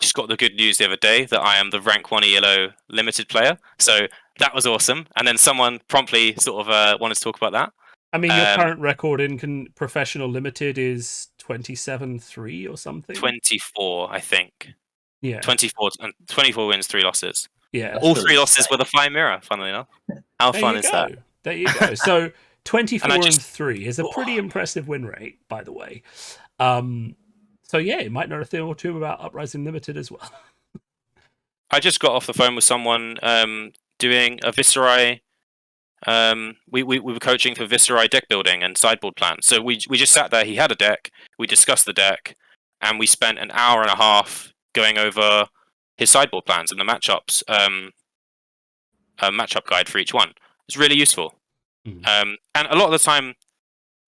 [SPEAKER 2] Just got the good news the other day that I am the rank 1 ELO limited player, so that was awesome. And then someone promptly sort of wanted to talk about that.
[SPEAKER 1] I mean, your current record in professional limited is 27-3 or something.
[SPEAKER 2] 24, I think.
[SPEAKER 1] Yeah,
[SPEAKER 2] 24 wins, 3 losses.
[SPEAKER 1] Yeah,
[SPEAKER 2] all 3 losses were the Fire Mirror. Funnily enough, how fun is that?
[SPEAKER 1] There you go. So 24-3 is a pretty impressive win rate, by the way. So yeah, you might know a thing or two about Uprising Limited as well.
[SPEAKER 2] I just got off the phone with someone doing a Viserai. We were coaching for Viserai deck building and sideboard plans. So we just sat there. He had a deck. We discussed the deck, and we spent an hour and a half going over his sideboard plans and the matchups. A matchup guide for each one. It's really useful. And a lot of the time,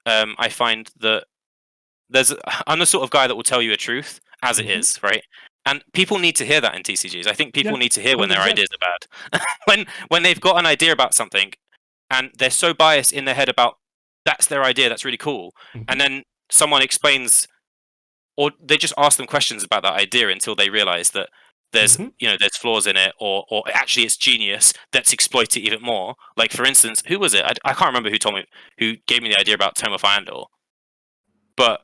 [SPEAKER 2] I find that I'm the sort of guy that will tell you a truth as it is, right? And people need to hear that in TCGs. I think people need to hear when their ideas are bad. when they've got an idea about something and they're so biased in their head about that's their idea, that's really cool. And then someone explains or they just ask them questions about that idea until they realize that there's there's flaws in it, or actually it's genius. Let's exploit it even more. Like, for instance, who was it? I can't remember who gave me the idea about Tome of Andor, but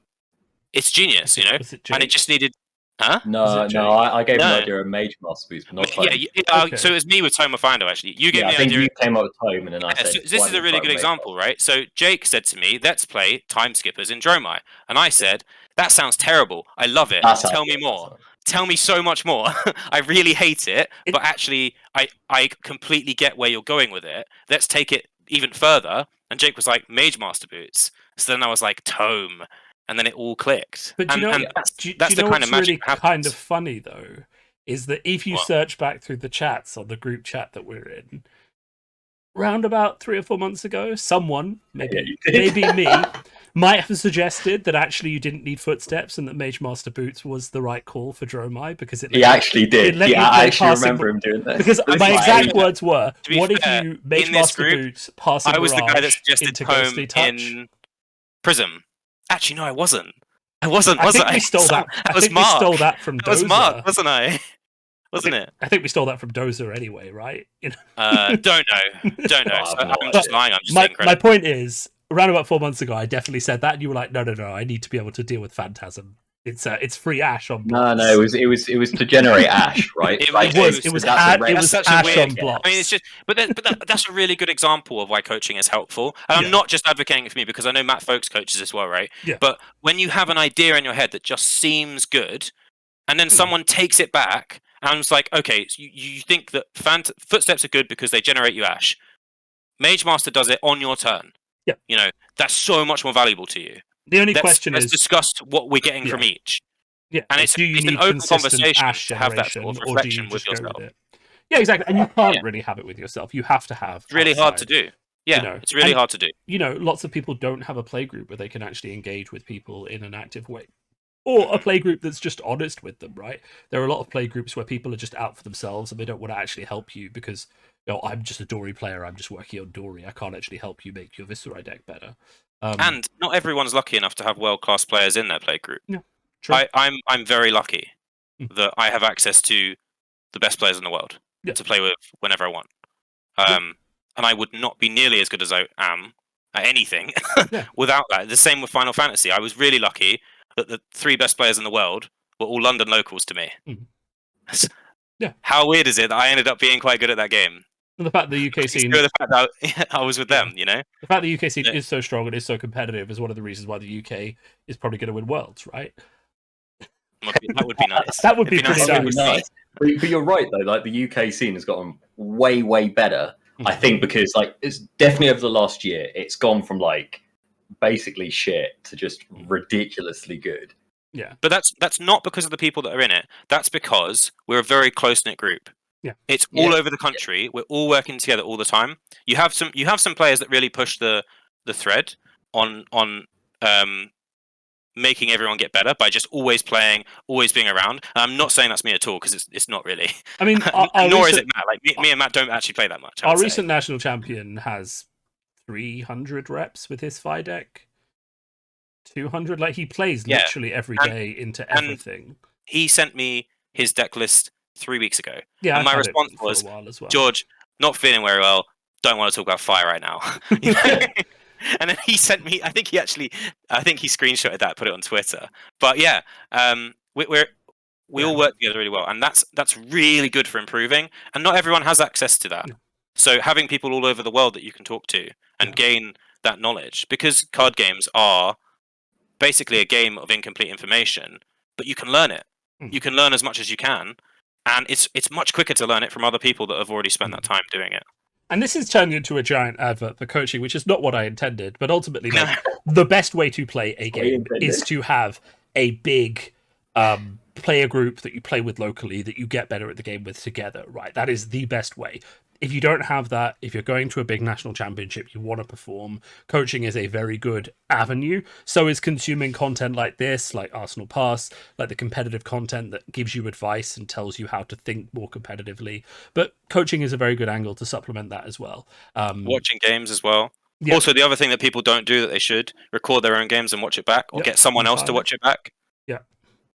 [SPEAKER 2] it's genius,
[SPEAKER 1] Was it
[SPEAKER 2] and it just needed. Huh?
[SPEAKER 3] No, I gave
[SPEAKER 2] No.
[SPEAKER 3] an idea of Mage Master Boots, but not Tome.
[SPEAKER 2] Okay. So it was me with Tome of Andor, actually. You gave me
[SPEAKER 3] I
[SPEAKER 2] the
[SPEAKER 3] think
[SPEAKER 2] idea.
[SPEAKER 3] you came up with Tome, and then I said.
[SPEAKER 2] So this is a really good example, right? So Jake said to me, "Let's play Time Skippers in Dromai," and I said, "That sounds terrible. I love it. Tell me more. Tell me so much more. I really hate it, but actually, I completely get where you're going with it. Let's take it even further." And Jake was like, "Mage Master Boots." So then I was like, "Tome." And then it all clicked.
[SPEAKER 1] But
[SPEAKER 2] that's
[SPEAKER 1] do you
[SPEAKER 2] the
[SPEAKER 1] know
[SPEAKER 2] kind of
[SPEAKER 1] what's
[SPEAKER 2] magic
[SPEAKER 1] really
[SPEAKER 2] that happens.
[SPEAKER 1] kind of funny though, is that if you search back through the chats on the group chat that we're in, round about 3 or 4 months ago, someone, maybe me, might have suggested that actually you didn't need footsteps and that Mage Master Boots was the right call for Dromai because it.
[SPEAKER 3] He actually did. I actually remember him doing that.
[SPEAKER 1] Because my exact words were, "What if
[SPEAKER 2] fair,
[SPEAKER 1] you Mage Master Boots passing
[SPEAKER 2] I was the guy that
[SPEAKER 1] Mirage
[SPEAKER 2] suggested
[SPEAKER 1] into
[SPEAKER 2] Tome
[SPEAKER 1] Ghostly Touch?"
[SPEAKER 2] in Prism. Actually, no, I wasn't. Was
[SPEAKER 1] I think
[SPEAKER 2] I?
[SPEAKER 1] we stole that.
[SPEAKER 2] That was Mark.
[SPEAKER 1] We stole that from Dozer.
[SPEAKER 2] That was Mark, wasn't I? Wasn't it?
[SPEAKER 1] I think we stole that from Dozer anyway, right?
[SPEAKER 2] Don't know. I'm just lying. I'm just
[SPEAKER 1] my point is, around about 4 months ago, I definitely said that, and you were like, "No, I need to be able to deal with Phantasm. It's free Ash on blocks."
[SPEAKER 3] No, it was to generate Ash, right?
[SPEAKER 1] It was Ash on blocks.
[SPEAKER 2] I mean, it's just, but that's a really good example of why coaching is helpful. And I'm not just advocating for me, because I know Matt Folks coaches as well, right?
[SPEAKER 1] Yeah.
[SPEAKER 2] But when you have an idea in your head that just seems good, and then someone takes it back, and it's like, okay, so you think that footsteps are good because they generate you Ash. Mage Master does it on your turn.
[SPEAKER 1] Yeah.
[SPEAKER 2] That's so much more valuable to you.
[SPEAKER 1] The only question is,
[SPEAKER 2] let's discuss what we're getting from each.
[SPEAKER 1] Yeah,
[SPEAKER 2] and it's an open conversation to have that sort of reflection with yourself.
[SPEAKER 1] Yeah, exactly. And you can't really have it with yourself. You have to have.
[SPEAKER 2] It's really hard to do. Yeah, it's really hard to do.
[SPEAKER 1] Lots of people don't have a playgroup where they can actually engage with people in an active way. Or a playgroup that's just honest with them, right? There are a lot of playgroups where people are just out for themselves and they don't want to actually help you because, I'm just a Dory player, I'm just working on Dory, I can't actually help you make your Viserai deck better.
[SPEAKER 2] And not everyone's lucky enough to have world-class players in their playgroup.
[SPEAKER 1] Yeah, true.
[SPEAKER 2] I'm very lucky that I have access to the best players in the world to play with whenever I want. And I would not be nearly as good as I am at anything without that. The same with Final Fantasy. I was really lucky that the 3 best players in the world were all London locals to me.
[SPEAKER 1] Yeah.
[SPEAKER 2] How weird is it that I ended up being quite good at that game?
[SPEAKER 1] And the fact the UK scene...
[SPEAKER 2] The fact that I was with them, The
[SPEAKER 1] fact the UK scene is so strong and is so competitive is one of the reasons why the UK is probably going to win Worlds, right?
[SPEAKER 2] That would be nice.
[SPEAKER 1] That would be pretty nice.
[SPEAKER 3] But you're right, though. Like, the UK scene has gotten way, way better. I think because, it's definitely over the last year, it's gone from, basically shit to just ridiculously good.
[SPEAKER 1] Yeah.
[SPEAKER 2] But that's not because of the people that are in it. That's because we're a very close-knit group.
[SPEAKER 1] Yeah.
[SPEAKER 2] It's all over the country. Yeah. We're all working together all the time. You have some players that really push the thread on making everyone get better by just always playing, always being around. And I'm not saying that's me at all, because it's not really.
[SPEAKER 1] I mean,
[SPEAKER 2] nor is it Matt. Me and Matt don't actually play that much.
[SPEAKER 1] Our recent national champion has 300 reps with his Fi deck. 200. He plays literally every day into everything.
[SPEAKER 2] He sent me his deck list 3 weeks ago.
[SPEAKER 1] Yeah,
[SPEAKER 2] and my response was, George, not feeling very well. Don't want to talk about fire right now. And then he sent me. I think he screenshotted that, put it on Twitter. But yeah, we all work together really well, and that's really good for improving. And not everyone has access to that. So having people all over the world that you can talk to and gain that knowledge, because card games are basically a game of incomplete information, but you can learn it. You can learn as much as you can, and it's much quicker to learn it from other people that have already spent that time doing it.
[SPEAKER 1] And this is turning into a giant advert for coaching, which is not what I intended, but ultimately the best way to play a game is to have a big player group that you play with locally, that you get better at the game with together, right? That is the best way. If you don't have that, if you're going to a big national championship, you want to perform, coaching is a very good avenue. So is consuming content like this, like Arsenal Pass, like the competitive content that gives you advice and tells you how to think more competitively. But coaching is a very good angle to supplement that as well.
[SPEAKER 2] Watching games as well. Yeah. Also, the other thing that people don't do that they should, record their own games and watch it back, or get someone else to watch it back.
[SPEAKER 1] Yeah.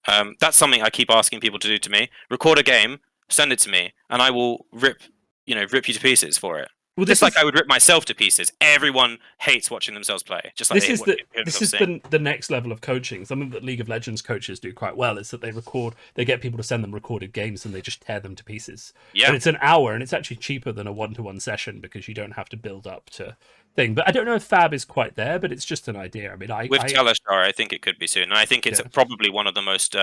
[SPEAKER 2] That's something I keep asking people to do to me. Record a game, send it to me, and I will rip you to pieces for it.
[SPEAKER 1] Well,
[SPEAKER 2] Just like I would rip myself to pieces. Everyone hates watching themselves play. Just like
[SPEAKER 1] this is the next level of coaching. Something that League of Legends coaches do quite well is that they get people to send them recorded games and they just tear them to pieces.
[SPEAKER 2] Yeah.
[SPEAKER 1] And it's an hour, and it's actually cheaper than a 1-to-1 session because you don't have to build up to thing. But I don't know if Fab is quite there, but it's just an idea. I mean,
[SPEAKER 2] with Talishar, I think it could be soon, and I think it's probably one of the most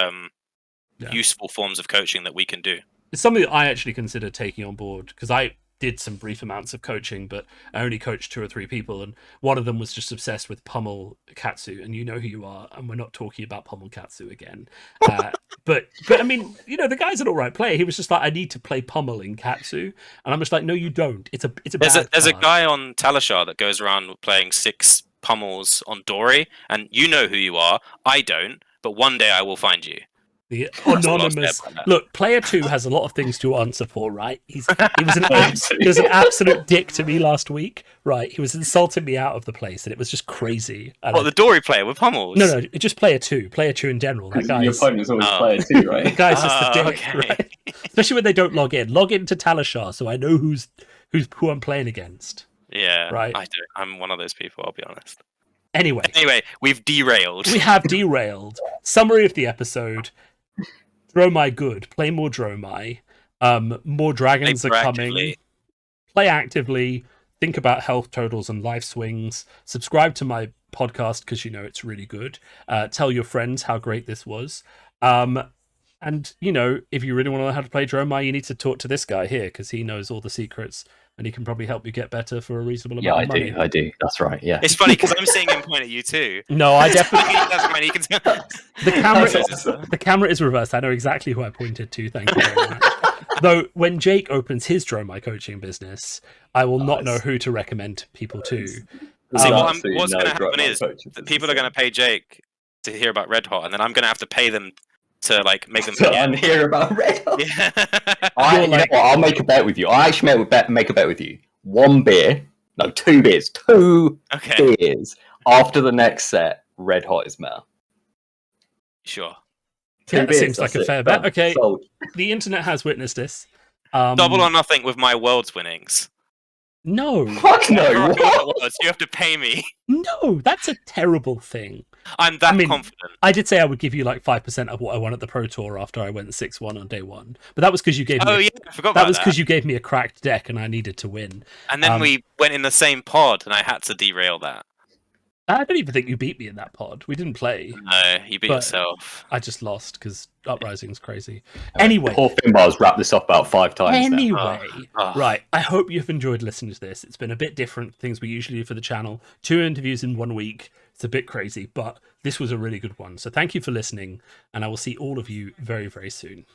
[SPEAKER 2] useful forms of coaching that we can do.
[SPEAKER 1] It's something that I actually consider taking on board because I did some brief amounts of coaching, but I only coached 2 or 3 people, and one of them was just obsessed with Pummel Katsu, and you know who you are, and we're not talking about Pummel Katsu again. But I mean, the guy's an all right player. He was just like, I need to play Pummel in Katsu, and I'm just like, no, you don't. It's a
[SPEAKER 2] there's a guy on Talishar that goes around playing 6 Pummels on Dory, and you know who you are. I don't, but one day I will find you.
[SPEAKER 1] The anonymous look. Player 2 has a lot of things to answer for, right? He was an absolute dick to me last week, right? He was insulting me out of the place, and it was just crazy.
[SPEAKER 2] The Dory player with Pummels?
[SPEAKER 1] No, just player 2 in general. That guy.
[SPEAKER 3] Your opponent's always player 2, right?
[SPEAKER 1] The guy's just a dick,
[SPEAKER 2] okay.
[SPEAKER 1] right? Especially when they don't log in. Log into Talishar, so I know who I'm playing against.
[SPEAKER 2] Yeah,
[SPEAKER 1] right.
[SPEAKER 2] I'm one of those people. I'll be honest.
[SPEAKER 1] Anyway,
[SPEAKER 2] we've derailed.
[SPEAKER 1] We have derailed. Summary of the episode. Dromai good. Play more Dromai. More dragons are coming. Play actively. Think about health totals and life swings. Subscribe to my podcast because it's really good. Tell your friends how great this was. And if you really want to know how to play Dromai, you need to talk to this guy here because he knows all the secrets and he can probably help you get better for a reasonable amount of money.
[SPEAKER 3] Yeah, I do. That's right. Yeah.
[SPEAKER 2] It's funny because I'm seeing him point at you too.
[SPEAKER 1] No, I definitely.
[SPEAKER 2] That's funny.
[SPEAKER 1] The camera is reversed. I know exactly who I pointed to. Thank you very much. Though when Jake opens his Dromai coaching business, I will not know who to recommend people to.
[SPEAKER 2] See, what's going to happen is that people are going to pay Jake to hear about Red Hot, and then I'm going to have to pay them to make them
[SPEAKER 3] hear about Red Hot.
[SPEAKER 2] Yeah.
[SPEAKER 3] I'll make a bet with you. I actually make a bet with you. 1 beer, no, 2 beers, 2 beers after the next set. Red Hot is better.
[SPEAKER 2] Sure.
[SPEAKER 1] That seems like a fair bet. Okay, sold. The internet has witnessed this.
[SPEAKER 2] Double or nothing with my world's winnings.
[SPEAKER 1] No.
[SPEAKER 3] Fuck no.
[SPEAKER 2] What? You have to pay me.
[SPEAKER 1] No, that's a terrible thing.
[SPEAKER 2] I'm confident.
[SPEAKER 1] I did say I would give you 5% of what I won at the Pro Tour after I went 6-1 on day 1. But that was because you gave me
[SPEAKER 2] I forgot about that.
[SPEAKER 1] That was because you gave me a cracked deck and I needed to win.
[SPEAKER 2] And then we went in the same pod and I had to derail that.
[SPEAKER 1] I don't even think you beat me in that pod. We didn't play.
[SPEAKER 2] No, you beat yourself.
[SPEAKER 1] I just lost because Uprising's crazy. Anyway.
[SPEAKER 3] Poor Finbar's wrapped this up about 5 times
[SPEAKER 1] now. Right. I hope you've enjoyed listening to this. It's been a bit different things we usually do for the channel. 2 interviews in 1 week. It's a bit crazy, but this was a really good one. So thank you for listening, and I will see all of you very, very soon.